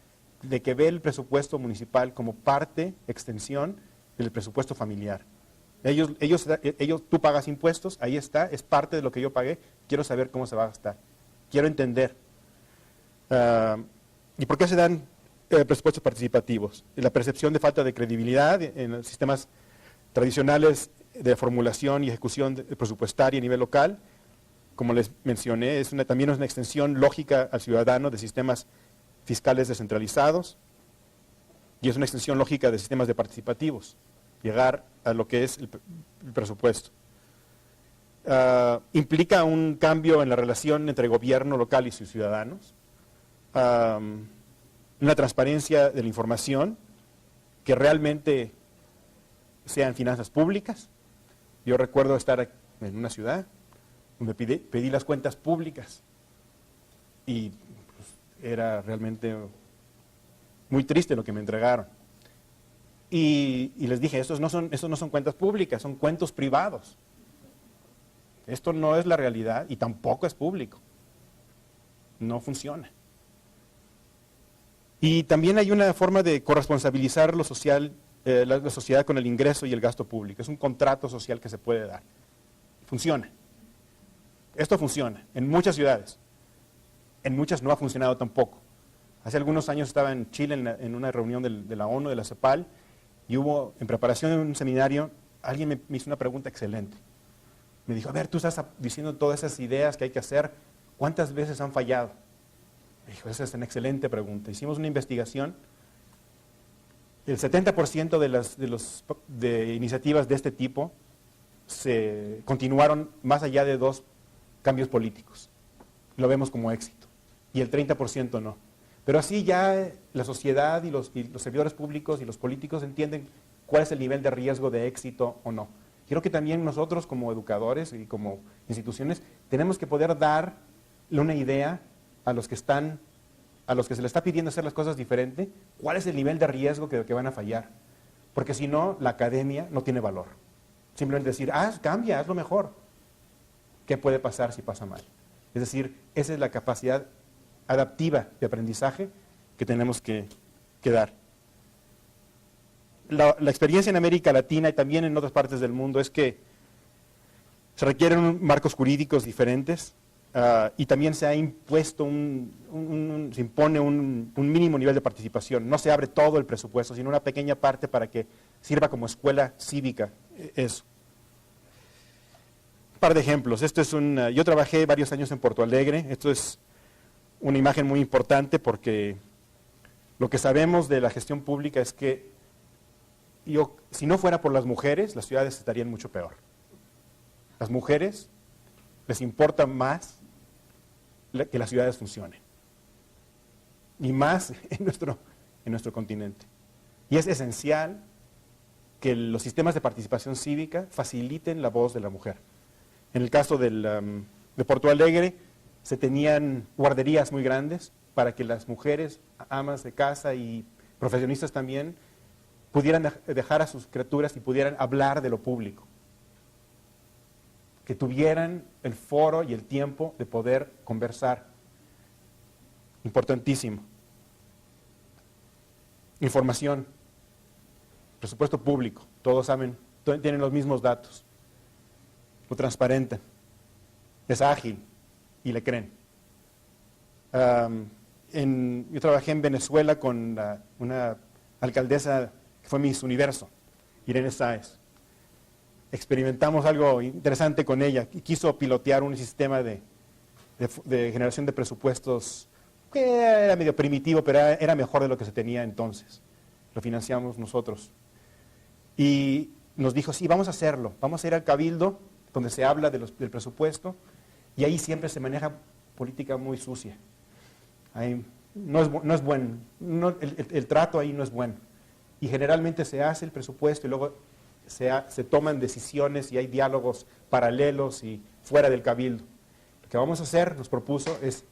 Speaker 5: de que ve el presupuesto municipal como parte, extensión del presupuesto familiar. Tú pagas impuestos, ahí está, es parte de lo que yo pagué, quiero saber cómo se va a gastar, quiero entender. ¿Y por qué se dan presupuestos participativos? La percepción de falta de credibilidad en los sistemas tradicionales de formulación y ejecución presupuestaria a nivel local. Como les mencioné, también es una extensión lógica al ciudadano de sistemas fiscales descentralizados y es una extensión lógica de sistemas de participativos, llegar a lo que es el presupuesto. Implica un cambio en la relación entre gobierno local y sus ciudadanos, una transparencia de la información que realmente sean finanzas públicas. Yo recuerdo estar en una ciudad donde pedí las cuentas públicas y pues, era realmente muy triste lo que me entregaron. Y les dije, estos no son cuentas públicas, son cuentos privados. Esto no es la realidad y tampoco es público. No funciona. Y también hay una forma de corresponsabilizar lo social, la sociedad con el ingreso y el gasto público. Es un contrato social que se puede dar. Funciona. Esto funciona en muchas ciudades. En muchas no ha funcionado tampoco. Hace algunos años estaba en Chile en una reunión de la ONU, de la CEPAL, y hubo, en preparación de un seminario, alguien me hizo una pregunta excelente. Me dijo, a ver, tú estás diciendo todas esas ideas que hay que hacer, ¿cuántas veces han fallado? Me dijo, esa es una excelente pregunta. Hicimos una investigación. El 70% de iniciativas de este tipo se continuaron más allá de 2 cambios políticos. Lo vemos como éxito. Y el 30% no. Pero así ya la sociedad y los servidores públicos y los políticos entienden cuál es el nivel de riesgo de éxito o no. Creo que también nosotros como educadores y como instituciones tenemos que poder darle una idea a los que se les está pidiendo hacer las cosas diferente, cuál es el nivel de riesgo que van a fallar. Porque si no, la academia no tiene valor. Simplemente decir, cambia, hazlo mejor. ¿Qué puede pasar si pasa mal? Es decir, esa es la capacidad adaptiva de aprendizaje que tenemos que dar. La experiencia en América Latina y también en otras partes del mundo es que se requieren marcos jurídicos diferentes y también se ha impuesto se impone un mínimo nivel de participación. No se abre todo el presupuesto, sino una pequeña parte para que sirva como escuela cívica. Eso. Un par de ejemplos. Yo trabajé varios años en Porto Alegre. Esto es una imagen muy importante porque lo que sabemos de la gestión pública es que si no fuera por las mujeres, las ciudades estarían mucho peor. Las mujeres les importa más que las ciudades funcionen. Y más en nuestro continente. Y es esencial que los sistemas de participación cívica faciliten la voz de la mujer. En el caso de Porto Alegre, se tenían guarderías muy grandes para que las mujeres, amas de casa y profesionistas también, pudieran dejar a sus criaturas y pudieran hablar de lo público. Que tuvieran el foro y el tiempo de poder conversar. Importantísimo. Información. Presupuesto público. Todos saben, tienen los mismos datos. Lo transparentan. Es ágil y le creen. Yo trabajé en Venezuela con una alcaldesa que fue Miss Universo, Irene Sáez. Experimentamos algo interesante con ella. Quiso pilotear un sistema de generación de presupuestos que era medio primitivo, pero era mejor de lo que se tenía entonces. Lo financiamos nosotros. Y nos dijo, sí, vamos a hacerlo. Vamos a ir al Cabildo, donde se habla del presupuesto, y ahí siempre se maneja política muy sucia. Ahí no es bueno. El trato ahí no es bueno. Y generalmente se hace el presupuesto y luego se toman decisiones y hay diálogos paralelos y fuera del Cabildo. Lo que vamos a hacer, nos propuso, es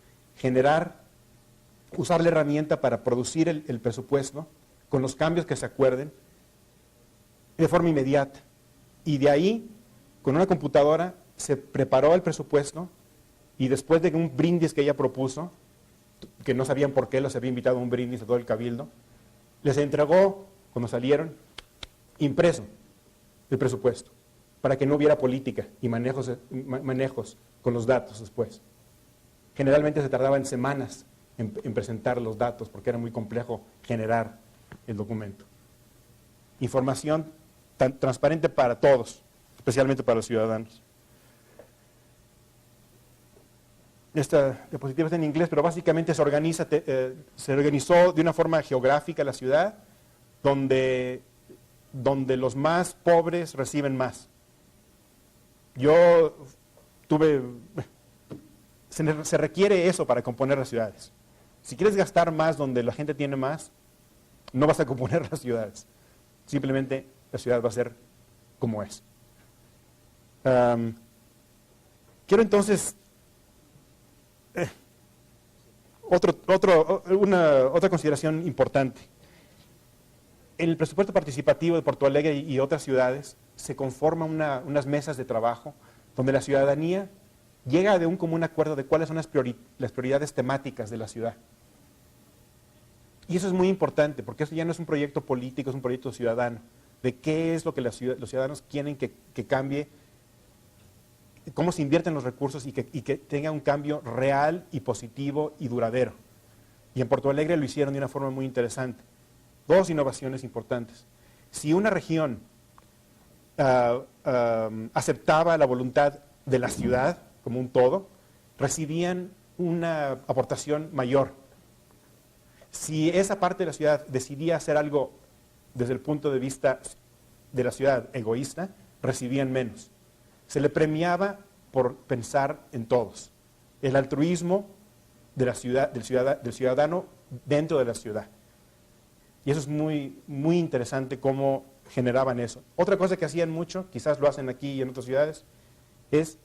Speaker 5: usar la herramienta para producir el presupuesto con los cambios que se acuerden de forma inmediata. Y de ahí, con una computadora, se preparó el presupuesto y después de un brindis que ella propuso, que no sabían por qué, los había invitado a un brindis a todo el Cabildo, les entregó, cuando salieron, impreso el presupuesto. para que no hubiera política y manejos con los datos después. Generalmente se tardaban semanas en presentar los datos porque era muy complejo generar el documento. Información transparente para todos, especialmente para los ciudadanos. Esta diapositiva está en inglés, pero básicamente se organizó de una forma geográfica la ciudad, donde los más pobres reciben más. Se requiere eso para componer las ciudades. Si quieres gastar más donde la gente tiene más, no vas a componer las ciudades. Simplemente la ciudad va a ser como es. Quiero entonces otra consideración importante. En el presupuesto participativo de Porto Alegre y otras ciudades se conforman unas mesas de trabajo donde la ciudadanía llega de un común acuerdo de cuáles son las prioridades temáticas de la ciudad. Y eso es muy importante, porque eso ya no es un proyecto político, es un proyecto ciudadano, de qué es lo que los ciudadanos quieren que cambie, cómo se invierten los recursos y que tenga un cambio real y positivo y duradero. Y en Porto Alegre lo hicieron de una forma muy interesante. Dos innovaciones importantes. Si una región aceptaba la voluntad de la ciudad como un todo, recibían una aportación mayor. Si esa parte de la ciudad decidía hacer algo desde el punto de vista de la ciudad egoísta, recibían menos. Se le premiaba por pensar en todos. El altruismo de la ciudad, del ciudadano dentro de la ciudad. Y eso es muy, muy interesante cómo generaban eso. Otra cosa que hacían mucho, quizás lo hacen aquí y en otras ciudades, es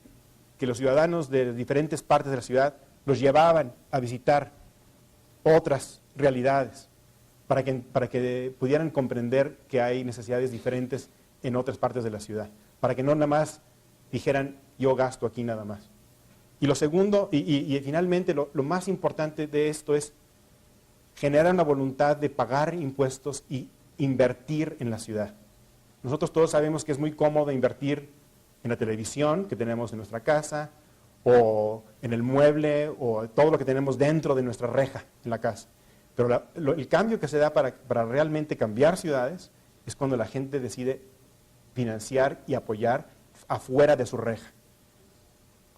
Speaker 5: que los ciudadanos de diferentes partes de la ciudad los llevaban a visitar otras realidades para que pudieran comprender que hay necesidades diferentes en otras partes de la ciudad, para que no nada más dijeran yo gasto aquí nada más. Y lo segundo, y finalmente lo más importante de esto es generar una voluntad de pagar impuestos y invertir en la ciudad. Nosotros todos sabemos que es muy cómodo invertir en la televisión que tenemos en nuestra casa, o en el mueble, o todo lo que tenemos dentro de nuestra reja en la casa. Pero el cambio que se da para realmente cambiar ciudades es cuando la gente decide financiar y apoyar afuera de su reja,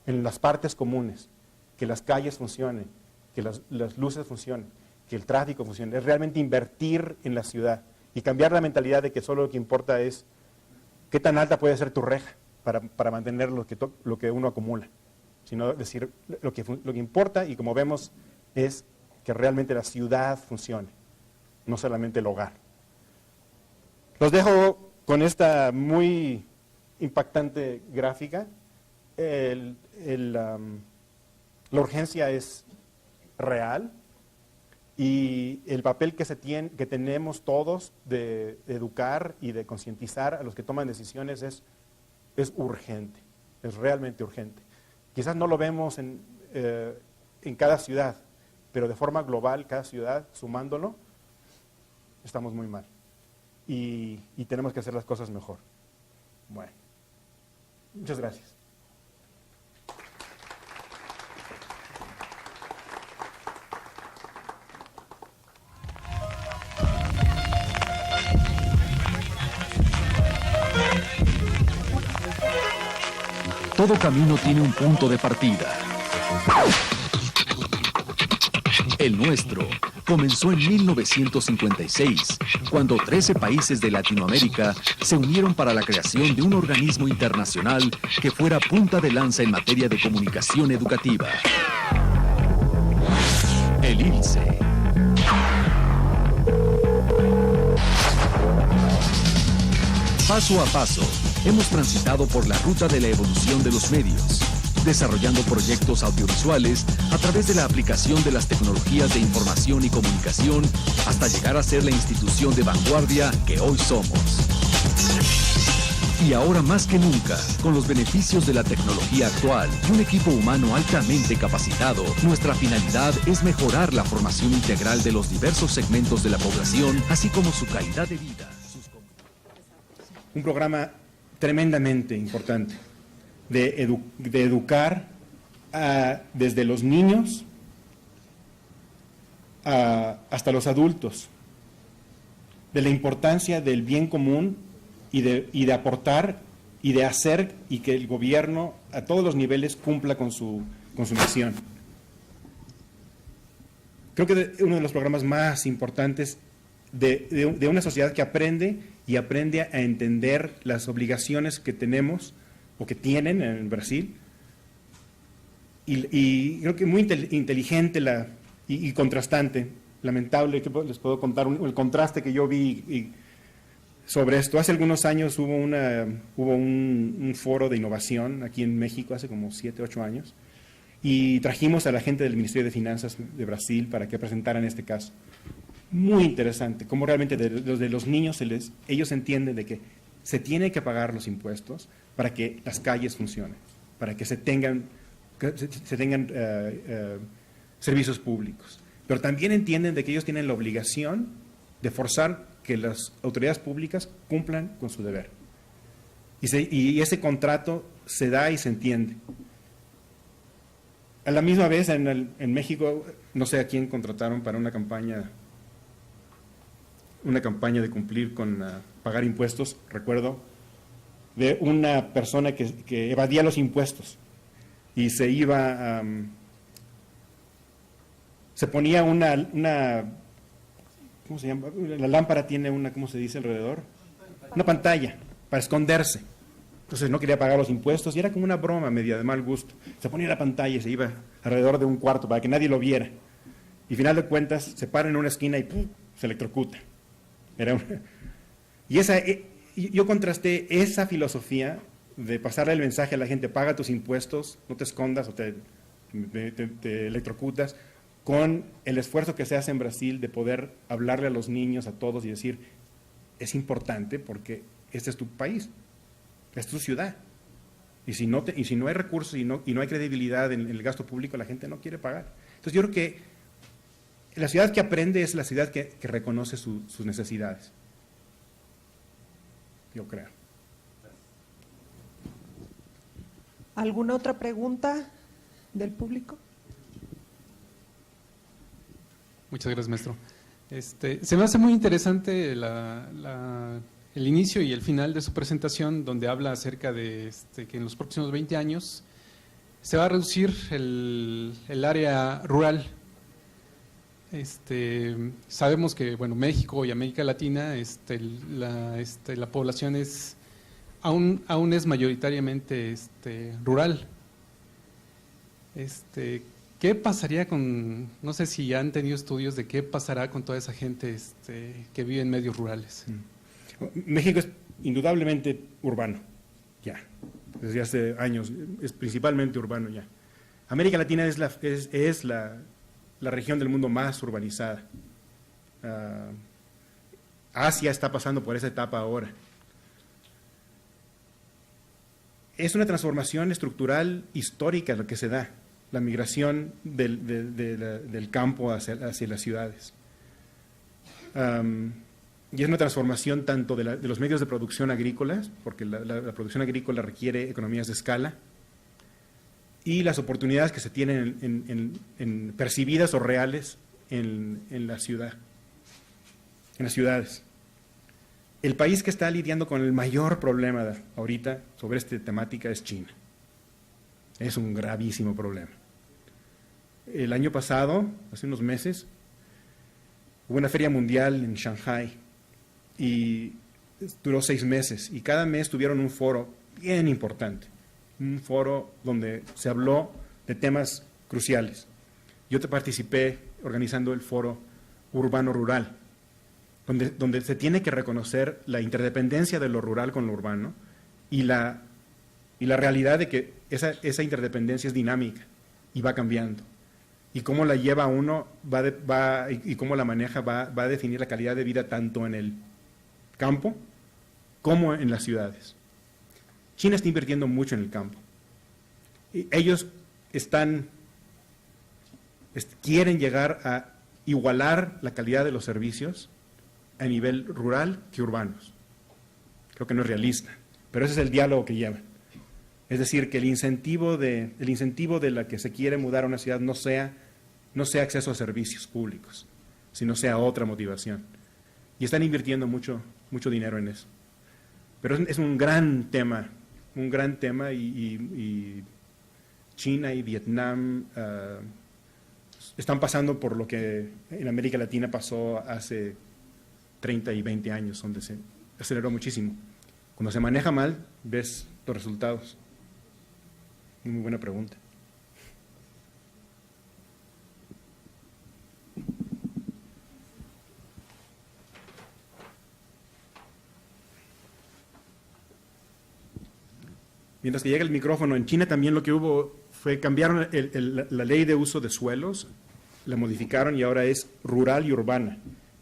Speaker 5: en las partes comunes, que las calles funcionen, que las luces funcionen, que el tráfico funcione. Es realmente invertir en la ciudad y cambiar la mentalidad de que solo lo que importa es qué tan alta puede ser tu reja para mantener lo que uno acumula, sino decir lo que importa, y como vemos es que realmente la ciudad funcione, no solamente el hogar. Los dejo con esta muy impactante gráfica. La urgencia es real y el papel que tenemos todos de educar y de concientizar a los que toman decisiones es urgente, es realmente urgente. Quizás no lo vemos en cada ciudad, pero de forma global, cada ciudad, sumándolo, estamos muy mal. Y tenemos que hacer las cosas mejor. Bueno, muchas gracias.
Speaker 6: Todo camino tiene un punto de partida. El nuestro comenzó en 1956, cuando 13 países de Latinoamérica se unieron para la creación de un organismo internacional que fuera punta de lanza en materia de comunicación educativa. El ILSE. Paso a paso, hemos transitado por la ruta de la evolución de los medios, desarrollando proyectos audiovisuales a través de la aplicación de las tecnologías de información y comunicación hasta llegar a ser la institución de vanguardia que hoy somos. Y ahora más que nunca, con los beneficios de la tecnología actual y un equipo humano altamente capacitado, nuestra finalidad es mejorar la formación integral de los diversos segmentos de la población, así como su calidad de vida.
Speaker 5: Un programa tremendamente importante de educar desde los niños hasta los adultos, de la importancia del bien común y de aportar y de hacer y que el gobierno a todos los niveles cumpla con su misión. Creo que uno de los programas más importantes de una sociedad que aprende a entender las obligaciones que tenemos o que tienen en Brasil, y creo que muy inteligente y contrastante, lamentable, que les puedo contar el contraste que yo vi sobre esto. Hace algunos años hubo un foro de innovación aquí en México, hace como 7, 8 años, y trajimos a la gente del Ministerio de Finanzas de Brasil para que presentaran este caso. Muy interesante, cómo realmente de los niños ellos entienden de que se tiene que pagar los impuestos para que las calles funcionen, para que se tengan servicios públicos. Pero también entienden de que ellos tienen la obligación de forzar que las autoridades públicas cumplan con su deber. Y ese contrato se da y se entiende. A la misma vez, en México, no sé a quién contrataron para una campaña de cumplir con pagar impuestos, recuerdo, de una persona que evadía los impuestos y se iba se ponía una ¿cómo se llama? La lámpara tiene ¿cómo se dice alrededor? Una pantalla para esconderse. Entonces no quería pagar los impuestos y era como una broma media de mal gusto. Se ponía la pantalla y se iba alrededor de un cuarto para que nadie lo viera. Y al final de cuentas se para en una esquina y ¡pum!, se electrocuta. Yo contrasté esa filosofía de pasarle el mensaje a la gente: paga tus impuestos, no te escondas o te electrocutas, con el esfuerzo que se hace en Brasil de poder hablarle a los niños, a todos, y decir: es importante porque este es tu país, esta es tu ciudad. Y si no hay recursos y no hay credibilidad en el gasto público, la gente no quiere pagar. Entonces yo creo que la ciudad que aprende es la ciudad que reconoce sus necesidades. Yo creo.
Speaker 3: ¿Alguna otra pregunta del público?
Speaker 7: Muchas gracias, maestro. Se me hace muy interesante el inicio y el final de su presentación, donde habla acerca de que en los próximos 20 años se va a reducir el área rural. Sabemos que México y América Latina, la población aún es mayoritariamente rural. ¿Qué pasaría no sé si han tenido estudios de qué pasará con toda esa gente que vive en medios rurales?
Speaker 5: México es indudablemente urbano, ya, desde hace años, es principalmente urbano ya. América Latina es la región del mundo más urbanizada. Asia está pasando por esa etapa ahora. Es una transformación estructural histórica lo que se da, la migración del campo hacia las ciudades. Y es una transformación tanto de los medios de producción agrícolas, porque la producción agrícola requiere economías de escala, y las oportunidades que se tienen percibidas o reales en la ciudad, en las ciudades. El país que está lidiando con el mayor problema ahorita sobre esta temática es China. Es un gravísimo problema. El año pasado, hace unos meses, hubo una feria mundial en Shanghái y duró 6 meses, y cada mes tuvieron un foro bien importante, un foro donde se habló de temas cruciales. Yo participé organizando el foro urbano-rural, donde se tiene que reconocer la interdependencia de lo rural con lo urbano y la realidad de que esa interdependencia es dinámica y va cambiando. Y cómo la lleva uno y cómo la maneja va a definir la calidad de vida tanto en el campo como en las ciudades. China está invirtiendo mucho en el campo. Ellos quieren llegar a igualar la calidad de los servicios a nivel rural que urbanos. Creo que no es realista, pero ese es el diálogo que llevan. Es decir, que el incentivo de la que se quiere mudar a una ciudad no sea acceso a servicios públicos, sino sea otra motivación. Y están invirtiendo mucho dinero en eso. Pero es un gran tema y China y Vietnam están pasando por lo que en América Latina pasó hace 30 y 20 años, donde se aceleró muchísimo. Cuando se maneja mal, ves los resultados. Muy buena pregunta. Mientras que llega el micrófono, en China también lo que hubo fue cambiaron la ley de uso de suelos, la modificaron y ahora es rural y urbana.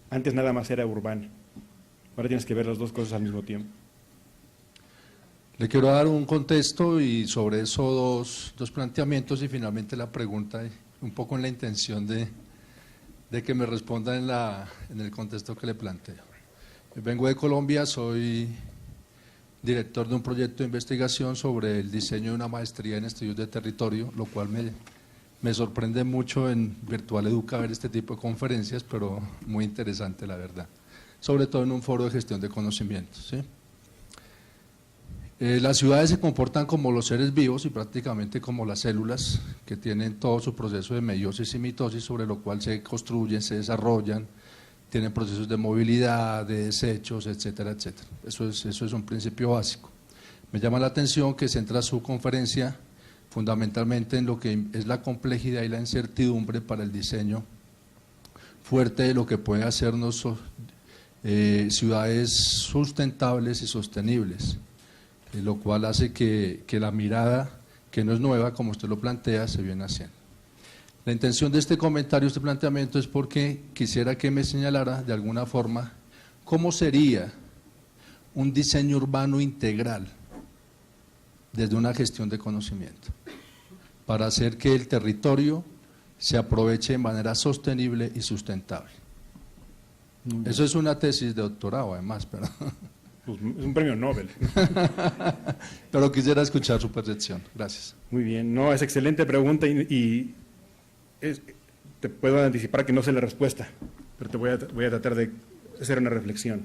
Speaker 5: Antes nada más era urbana. Ahora tienes que ver las dos cosas al mismo tiempo.
Speaker 8: Le quiero dar un contexto y sobre eso dos planteamientos y finalmente la pregunta, un poco en la intención de que me responda en el contexto que le planteo. Vengo de Colombia, soy director de un proyecto de investigación sobre el diseño de una maestría en estudios de territorio, lo cual me sorprende mucho en Virtual Educa ver este tipo de conferencias, pero muy interesante la verdad, sobre todo en un foro de gestión de conocimientos, ¿sí? Las ciudades se comportan como los seres vivos y prácticamente como las células que tienen todo su proceso de meiosis y mitosis, sobre lo cual se construyen, se desarrollan, tienen procesos de movilidad, de desechos, etcétera, etcétera. Eso es un principio básico. Me llama la atención que centra su conferencia fundamentalmente en lo que es la complejidad y la incertidumbre para el diseño fuerte de lo que puede hacernos ciudades sustentables y sostenibles, lo cual hace que la mirada, que no es nueva, como usted lo plantea, se viene haciendo. La intención de este comentario, este planteamiento, es porque quisiera que me señalara de alguna forma cómo sería un diseño urbano integral desde una gestión de conocimiento, para hacer que el territorio se aproveche de manera sostenible y sustentable. Eso es una tesis de doctorado, además, pero
Speaker 5: Pues es un premio Nobel.
Speaker 8: Pero quisiera escuchar su percepción. Gracias.
Speaker 5: Muy bien, no, es excelente pregunta y te puedo anticipar que no sé la respuesta, pero voy a tratar de hacer una reflexión.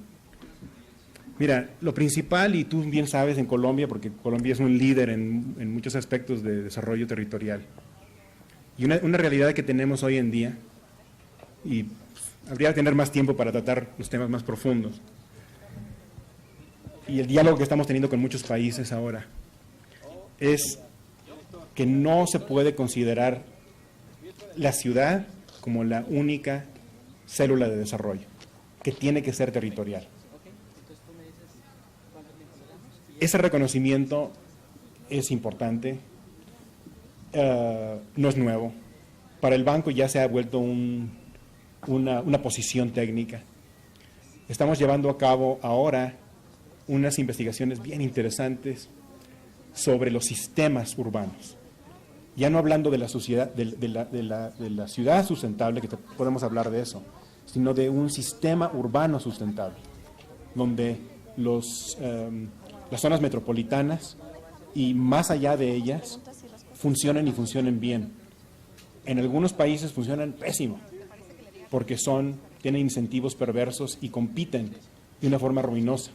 Speaker 5: Mira, lo principal, y tú bien sabes en Colombia, porque Colombia es un líder en muchos aspectos de desarrollo territorial, y una realidad que tenemos hoy en día, y habría que tener más tiempo para tratar los temas más profundos, y el diálogo que estamos teniendo con muchos países ahora, es que no se puede considerar la ciudad como la única célula de desarrollo, que tiene que ser territorial. Ese reconocimiento es importante, no es nuevo. Para el banco ya se ha vuelto una posición técnica. Estamos llevando a cabo ahora unas investigaciones bien interesantes sobre los sistemas urbanos. Ya no hablando de la sociedad, de la ciudad sustentable, que podemos hablar de eso, sino de un sistema urbano sustentable, donde las zonas metropolitanas y más allá de ellas funcionen y funcionen bien. En algunos países funcionan pésimo, porque tienen incentivos perversos y compiten de una forma ruinosa.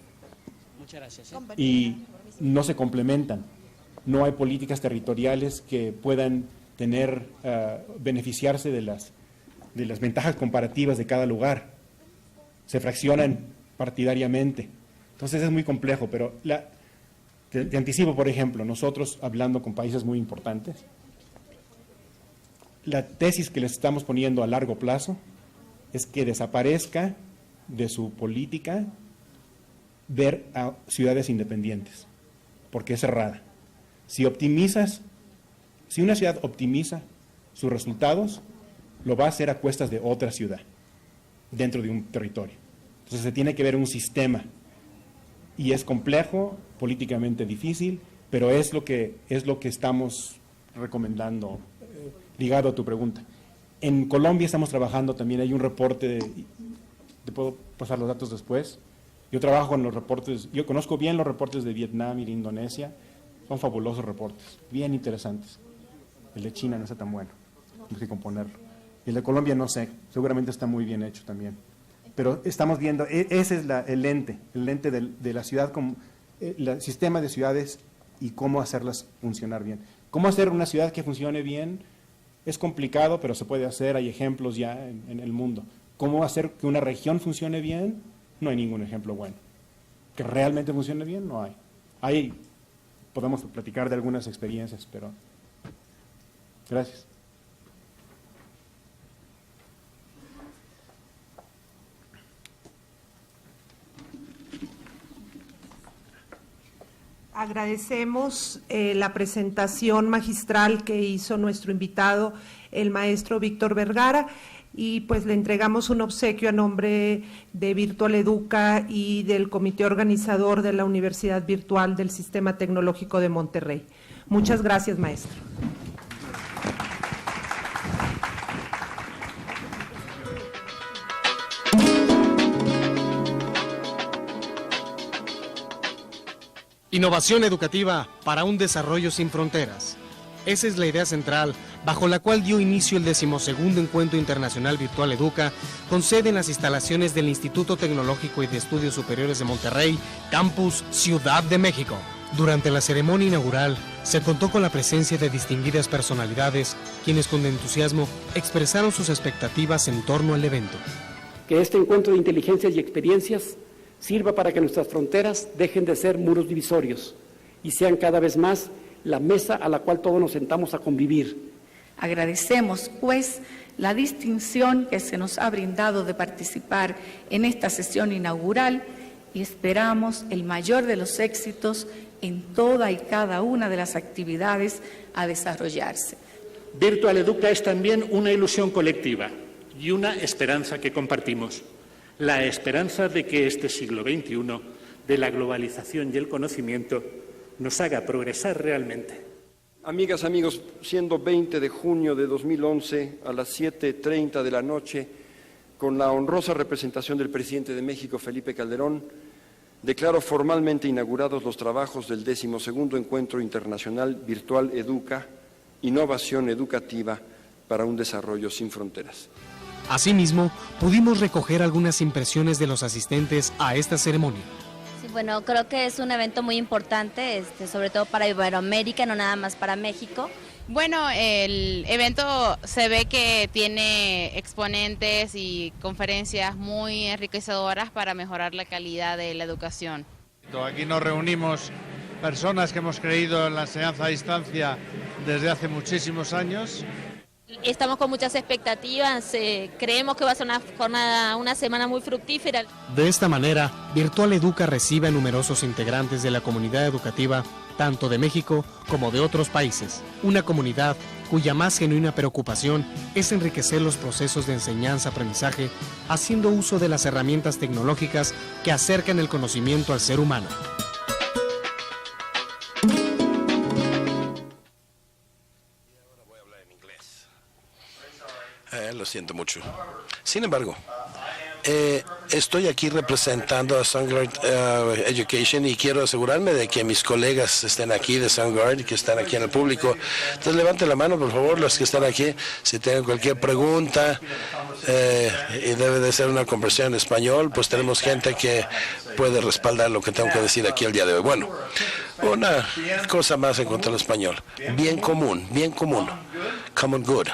Speaker 5: Y no se complementan. No hay políticas territoriales que puedan beneficiarse de las ventajas comparativas de cada lugar. Se fraccionan partidariamente. Entonces es muy complejo, pero te anticipo, por ejemplo, nosotros hablando con países muy importantes, la tesis que les estamos poniendo a largo plazo es que desaparezca de su política ver a ciudades independientes, porque es cerrada. Si una ciudad optimiza sus resultados, lo va a hacer a cuestas de otra ciudad, dentro de un territorio. Entonces se tiene que ver un sistema, y es complejo, políticamente difícil, pero es lo que estamos recomendando, ligado a tu pregunta. En Colombia estamos trabajando también, hay un reporte, te puedo pasar los datos después, Yo trabajo con los reportes, yo conozco bien los reportes de Vietnam y de Indonesia, son fabulosos reportes, bien interesantes. El de China no está tan bueno, hay que componerlo. El de Colombia no sé, seguramente está muy bien hecho también. Pero estamos viendo, ese es el lente de la ciudad, el sistema de ciudades y cómo hacerlas funcionar bien. Cómo hacer una ciudad que funcione bien es complicado, pero se puede hacer, hay ejemplos ya en el mundo. Cómo hacer que una región funcione bien, no hay ningún ejemplo bueno. Que realmente funcione bien, no hay. Podemos platicar de algunas experiencias, pero gracias.
Speaker 3: Agradecemos la presentación magistral que hizo nuestro invitado, el maestro Víctor Vergara, y pues le entregamos un obsequio a nombre de Virtual Educa y del comité organizador de la Universidad Virtual del Sistema Tecnológico de Monterrey. Muchas gracias, maestro.
Speaker 9: Innovación educativa para un desarrollo sin fronteras. Esa es la idea central bajo la cual dio inicio el 12º Encuentro Internacional Virtual Educa, con sede en las instalaciones del Instituto Tecnológico y de Estudios Superiores de Monterrey, Campus Ciudad de México. Durante la ceremonia inaugural se contó con la presencia de distinguidas personalidades, quienes con entusiasmo expresaron sus expectativas en torno al evento.
Speaker 10: Que este encuentro de inteligencias y experiencias sirva para que nuestras fronteras dejen de ser muros divisorios y sean cada vez más la mesa a la cual todos nos sentamos a convivir.
Speaker 11: Agradecemos, pues, la distinción que se nos ha brindado de participar en esta sesión inaugural y esperamos el mayor de los éxitos en toda y cada una de las actividades a desarrollarse.
Speaker 12: Virtual Educa es también una ilusión colectiva y una esperanza que compartimos. La esperanza de que este siglo XXI, de la globalización y el conocimiento, nos haga progresar realmente.
Speaker 13: Amigas, amigos, siendo 20 de junio de 2011 a las 7:30 de la noche, con la honrosa representación del presidente de México, Felipe Calderón, declaro formalmente inaugurados los trabajos del 12º Encuentro Internacional Virtual Educa, Innovación Educativa para un Desarrollo sin Fronteras.
Speaker 9: Asimismo, pudimos recoger algunas impresiones de los asistentes a esta ceremonia.
Speaker 14: Sí, bueno, creo que es un evento muy importante, sobre todo para Iberoamérica, no nada más para México.
Speaker 15: Bueno, el evento se ve que tiene exponentes y conferencias muy enriquecedoras para mejorar la calidad de la educación.
Speaker 16: Aquí nos reunimos personas que hemos creído en la enseñanza a distancia desde hace muchísimos años.
Speaker 17: Estamos con muchas expectativas, creemos que va a ser una semana muy fructífera.
Speaker 9: De esta manera, Virtual Educa recibe a numerosos integrantes de la comunidad educativa, tanto de México como de otros países. Una comunidad cuya más genuina preocupación es enriquecer los procesos de enseñanza-aprendizaje, haciendo uso de las herramientas tecnológicas que acercan el conocimiento al ser humano.
Speaker 18: Lo siento mucho. Sin embargo, estoy aquí representando a SunGard Education y quiero asegurarme de que mis colegas estén aquí de SunGard, que están aquí en el público. Entonces levanten la mano, por favor, los que están aquí, si tienen cualquier pregunta, y debe de ser una conversación en español, pues tenemos gente que puede respaldar lo que tengo que decir aquí el día de hoy. Bueno, una cosa más en cuanto al español. Bien común, common good.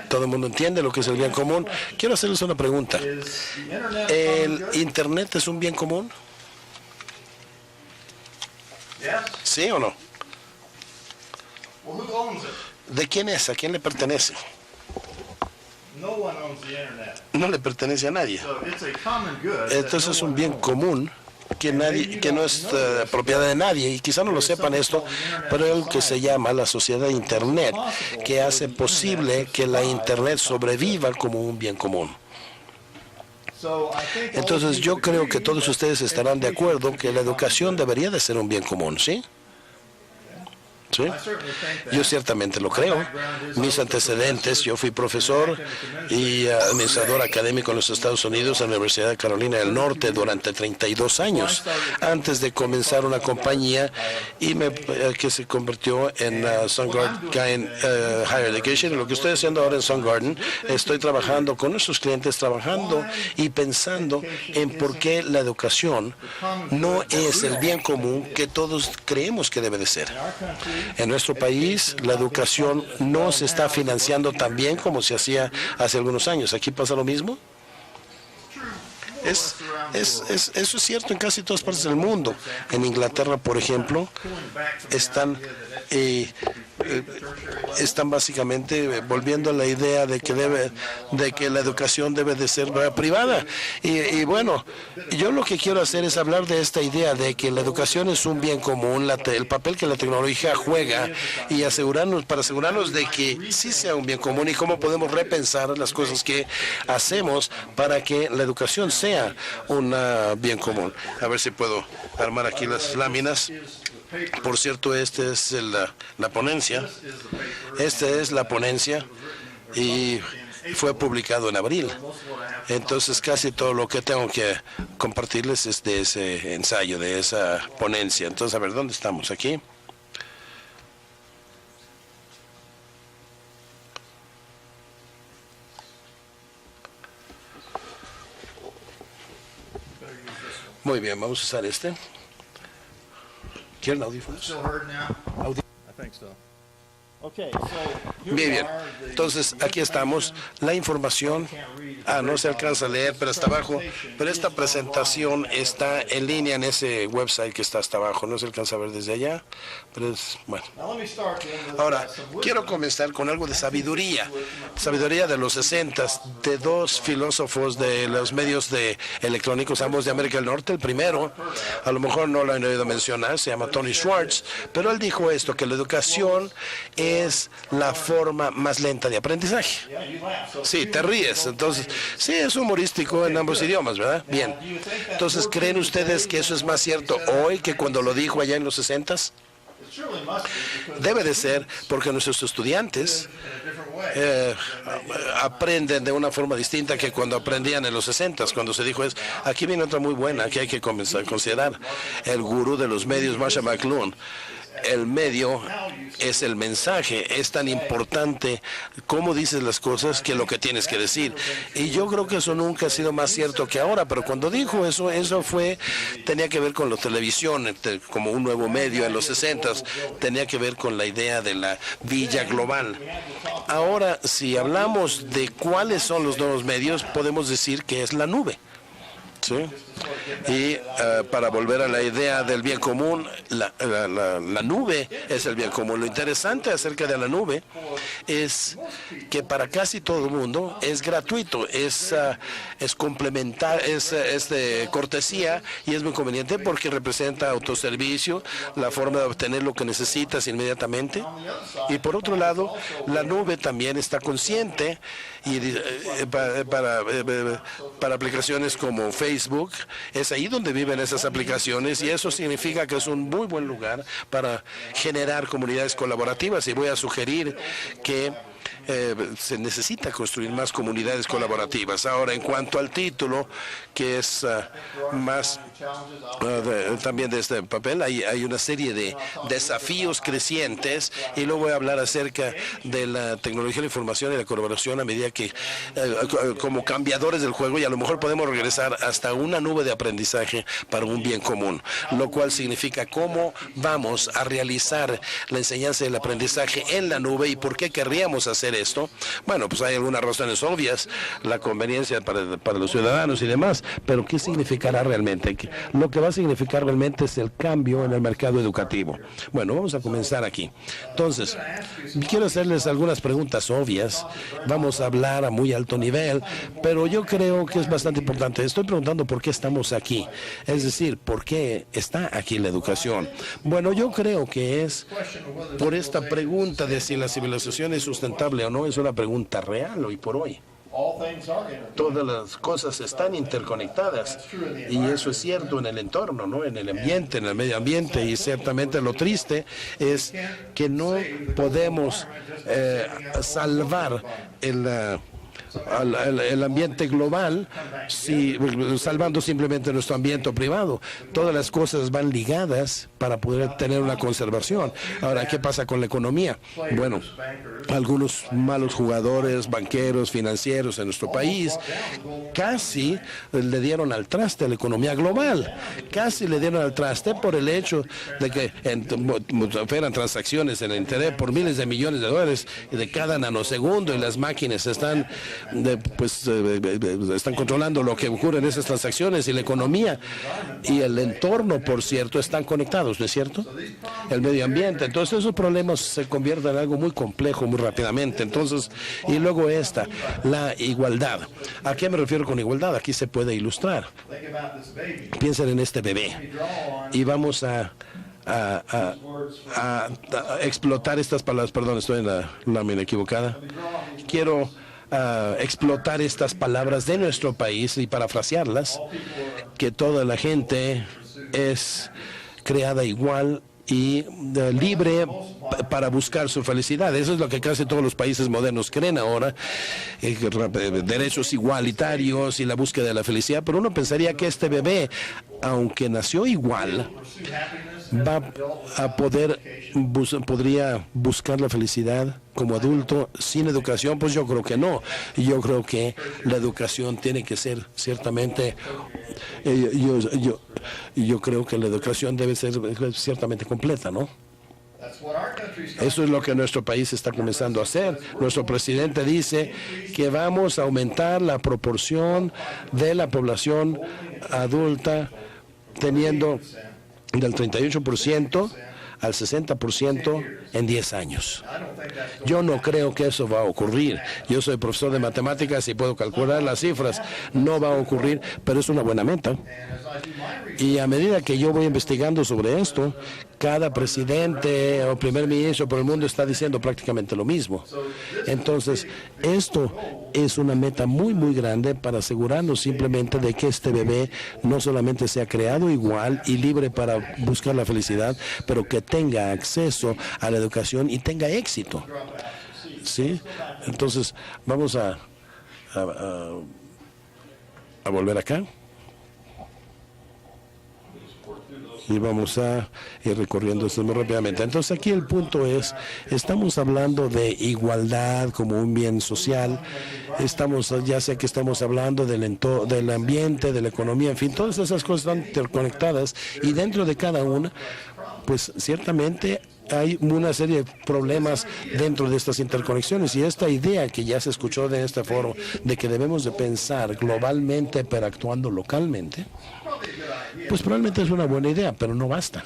Speaker 18: ¿Todo el mundo entiende lo que es el bien común? Quiero hacerles una pregunta. ¿El Internet es un bien común? ¿Sí o no? ¿De quién es? ¿A quién le pertenece? No le pertenece a nadie. Entonces es un bien común que no es propiedad de nadie, y quizá no lo sepan esto, pero es lo que se llama la sociedad de Internet, que hace posible que la Internet sobreviva como un bien común. Entonces yo creo que todos ustedes estarán de acuerdo que la educación debería de ser un bien común, ¿sí? ¿Sí? Yo ciertamente lo creo. Mis antecedentes, yo fui profesor y administrador académico en los Estados Unidos en la Universidad de Carolina del Norte durante 32 años, antes de comenzar una compañía que se convirtió en SunGard Higher Education. Lo que estoy haciendo ahora en SunGarden, estoy trabajando con nuestros clientes, trabajando y pensando en por qué la educación no es el bien común que todos creemos que debe de ser. En nuestro país, la educación no se está financiando tan bien como se hacía hace algunos años. ¿Aquí pasa lo mismo? Eso es cierto en casi todas partes del mundo. En Inglaterra, por ejemplo, están básicamente volviendo a la idea de que la educación debe de ser privada. Y bueno, yo lo que quiero hacer es hablar de esta idea de que la educación es un bien común, el papel que la tecnología juega y para asegurarnos de que sí sea un bien común y cómo podemos repensar las cosas que hacemos para que la educación sea un bien común. A ver si puedo armar aquí las láminas. Por cierto, esta es la ponencia. Esta es la ponencia y fue publicado en abril. Entonces, casi todo lo que tengo que compartirles es de ese ensayo, de esa ponencia. Entonces, a ver, ¿dónde estamos? Aquí. Muy bien, vamos a usar este. ¿Quieren audífonos? Bien, bien. Entonces, aquí estamos. La información, no se alcanza a leer, pero está abajo. Pero esta presentación está en línea en ese website que está hasta abajo. No se alcanza a ver desde allá, pero es bueno. Ahora, quiero comenzar con algo de sabiduría. Sabiduría de los 60, de dos filósofos de los medios electrónicos, ambos de América del Norte. El primero, a lo mejor no lo han oído mencionar, se llama Tony Schwartz, pero él dijo esto, que la educación es la forma más lenta de aprendizaje. Sí, te ríes. Entonces, sí, es humorístico en ambos idiomas, ¿verdad? Bien. Entonces, ¿creen ustedes que eso es más cierto hoy que cuando lo dijo allá en los 60s? Debe de ser porque nuestros estudiantes aprenden de una forma distinta que cuando aprendían en los 60s, cuando se dijo aquí viene otra muy buena que hay que comenzar a considerar. El gurú de los medios, Marshall McLuhan. El medio es el mensaje, es tan importante cómo dices las cosas que lo que tienes que decir. Y yo creo que eso nunca ha sido más cierto que ahora, pero cuando dijo eso tenía que ver con la televisión, como un nuevo medio en los 60s, tenía que ver con la idea de la villa global. Ahora, si hablamos de cuáles son los nuevos medios, podemos decir que es la nube. ¿Sí? Y para volver a la idea del bien común, la nube es el bien común. Lo interesante acerca de la nube es que para casi todo el mundo es gratuito, es complementar, es de cortesía y es muy conveniente porque representa autoservicio, la forma de obtener lo que necesitas inmediatamente. Y por otro lado, la nube también está consciente y para aplicaciones como Facebook, es ahí donde viven esas aplicaciones y eso significa que es un muy buen lugar para generar comunidades colaborativas y voy a sugerir que se necesita construir más comunidades colaborativas. Ahora, en cuanto al título, que es más también de este papel, hay una serie de desafíos crecientes y luego voy a hablar acerca de la tecnología de la información y la colaboración a medida que, como cambiadores del juego, y a lo mejor podemos regresar hasta una nube de aprendizaje para un bien común, lo cual significa cómo vamos a realizar la enseñanza y el aprendizaje en la nube y por qué querríamos hacer esto. Bueno, pues hay algunas razones obvias, la conveniencia para los ciudadanos y demás, pero ¿qué significará realmente? Lo que va a significar realmente es el cambio en el mercado educativo. Bueno, vamos a comenzar aquí. Entonces, quiero hacerles algunas preguntas obvias, vamos a hablar a muy alto nivel, pero yo creo que es bastante importante. Estoy preguntando por qué estamos aquí, es decir, ¿por qué está aquí la educación? Bueno, yo creo que es por esta pregunta de si la civilización es sustentable o no, es una pregunta real hoy por hoy. Todas las cosas están interconectadas y eso es cierto en el entorno, ¿no? En el ambiente, en el medio ambiente, y ciertamente lo triste es que no podemos salvar el ambiente global salvando simplemente nuestro ambiente privado. Todas las cosas van ligadas para poder tener una conservación. Ahora, ¿qué pasa con la economía? Bueno, algunos malos jugadores, banqueros, financieros en nuestro país casi le dieron al traste a la economía global. Casi le dieron al traste por el hecho de que eran transacciones en el internet por miles de millones de dólares de cada nanosegundo, y las máquinas están controlando lo que ocurre en esas transacciones, y la economía y el entorno, por cierto, están conectados, ¿no es cierto? El medio ambiente. Entonces esos problemas se convierten en algo muy complejo muy rápidamente. Entonces, y luego la igualdad. ¿A qué me refiero con igualdad? Aquí se puede ilustrar. Piensen en este bebé y vamos a explotar estas palabras. Perdón, estoy en la lámina equivocada. Quiero explotar estas palabras de nuestro país y parafrasearlas, que toda la gente es creada igual y libre para buscar su felicidad. Eso es lo que casi todos los países modernos creen ahora, derechos igualitarios y la búsqueda de la felicidad. Pero uno pensaría que este bebé, aunque nació igual, podría buscar la felicidad como adulto sin educación. Pues yo creo que no. Yo creo que la educación tiene que ser ciertamente, yo creo que la educación debe ser ciertamente completa, ¿no? Eso es lo que nuestro país está comenzando a hacer. Nuestro presidente dice que vamos a aumentar la proporción de la población adulta teniendo del 38% al 60% en 10 años. Yo no creo que eso va a ocurrir. Yo soy profesor de matemáticas y puedo calcular las cifras. No va a ocurrir, pero es una buena meta. Y a medida que yo voy investigando sobre esto, cada presidente o primer ministro por el mundo está diciendo prácticamente lo mismo. Entonces, esto es una meta muy, muy grande para asegurarnos simplemente de que este bebé no solamente sea creado igual y libre para buscar la felicidad, pero que tenga acceso a la educación y tenga éxito. ¿Sí? Entonces, vamos a volver acá. Y vamos a ir recorriendo esto muy rápidamente. Entonces aquí el punto es, estamos hablando de igualdad como un bien social, ya sea que estamos hablando del ambiente, de la economía, en fin, todas esas cosas están interconectadas y dentro de cada una, pues ciertamente hay una serie de problemas dentro de estas interconexiones, y esta idea que ya se escuchó de esta forma, de que debemos de pensar globalmente pero actuando localmente, pues probablemente es una buena idea, pero no basta,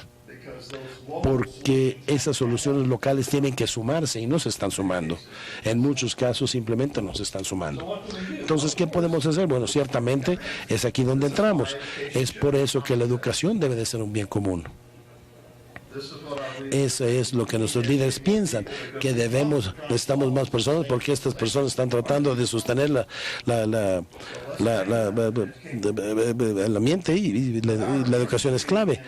Speaker 18: porque esas soluciones locales tienen que sumarse y no se están sumando. En muchos casos simplemente no se están sumando. Entonces, ¿qué podemos hacer? Bueno, ciertamente es aquí donde entramos. Es por eso que la educación debe de ser un bien común. Eso es lo que nuestros líderes piensan, que necesitamos más personas porque estas personas están tratando de sostener el ambiente y la educación es clave.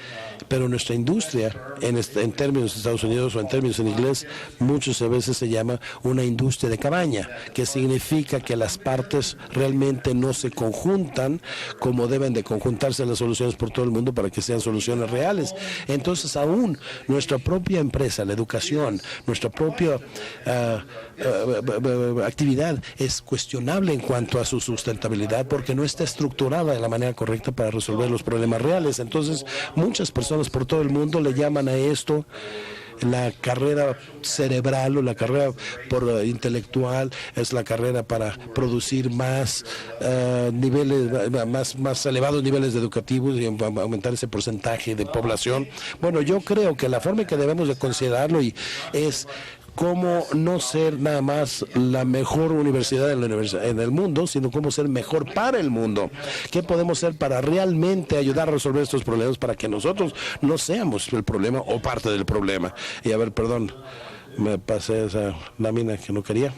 Speaker 18: Pero nuestra industria, en términos de Estados Unidos o en términos en inglés, muchas veces se llama una industria de cabaña, que significa que las partes realmente no se conjuntan como deben de conjuntarse las soluciones por todo el mundo para que sean soluciones reales. Entonces, aún nuestra propia empresa, la educación, nuestra propia actividad es cuestionable en cuanto a su sustentabilidad porque no está estructurada de la manera correcta para resolver los problemas reales. Entonces, muchas personas por todo el mundo le llaman a esto la carrera cerebral o la carrera intelectual, es la carrera para producir más más elevados niveles educativos y aumentar ese porcentaje de población. Bueno, yo creo que la forma en que debemos de considerarlo es cómo no ser nada más la mejor universidad en el mundo, sino cómo ser mejor para el mundo. ¿Qué podemos hacer para realmente ayudar a resolver estos problemas para que nosotros no seamos el problema o parte del problema? Y a ver, perdón, me pasé esa lámina que no quería.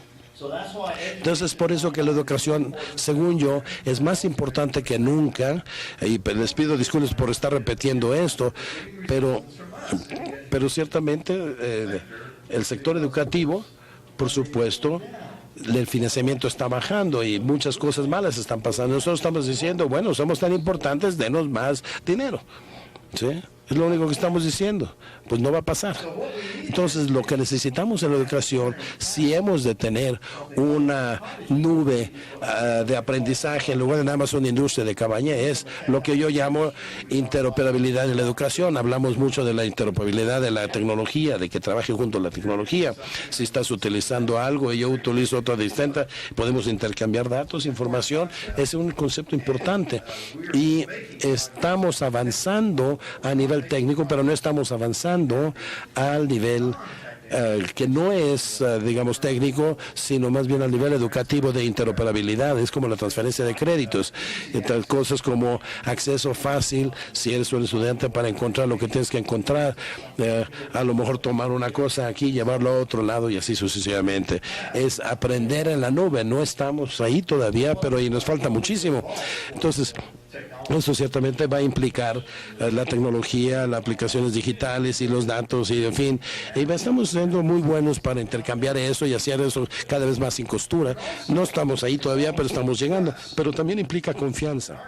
Speaker 18: Entonces, por eso que la educación, según yo, es más importante que nunca, y les pido disculpas por estar repitiendo esto, pero ciertamente el sector educativo, por supuesto, el financiamiento está bajando y muchas cosas malas están pasando. Nosotros estamos diciendo, bueno, somos tan importantes, denos más dinero, ¿sí? Es lo único que estamos diciendo. Pues no va a pasar. Entonces, lo que necesitamos en la educación, si hemos de tener una nube de aprendizaje en lugar de nada más una industria de cabaña, es lo que yo llamo interoperabilidad en la educación. Hablamos mucho de la interoperabilidad de la tecnología, de que trabaje junto a la tecnología. Si estás utilizando algo y yo utilizo otra distinta, podemos intercambiar datos, información. Es un concepto importante. Y estamos avanzando a nivel técnico, pero no estamos avanzando al nivel que no es, digamos, técnico, sino más bien al nivel educativo de interoperabilidad. Es como la transferencia de créditos, cosas como acceso fácil, si eres un estudiante, para encontrar lo que tienes que encontrar, a lo mejor tomar una cosa aquí, llevarlo a otro lado y así sucesivamente. Es aprender en la nube, no estamos ahí todavía, pero ahí nos falta muchísimo. Entonces, eso ciertamente va a implicar la tecnología, las aplicaciones digitales y los datos y en fin. Y estamos siendo muy buenos para intercambiar eso y hacer eso cada vez más sin costura. No estamos ahí todavía, pero estamos llegando. Pero también implica confianza.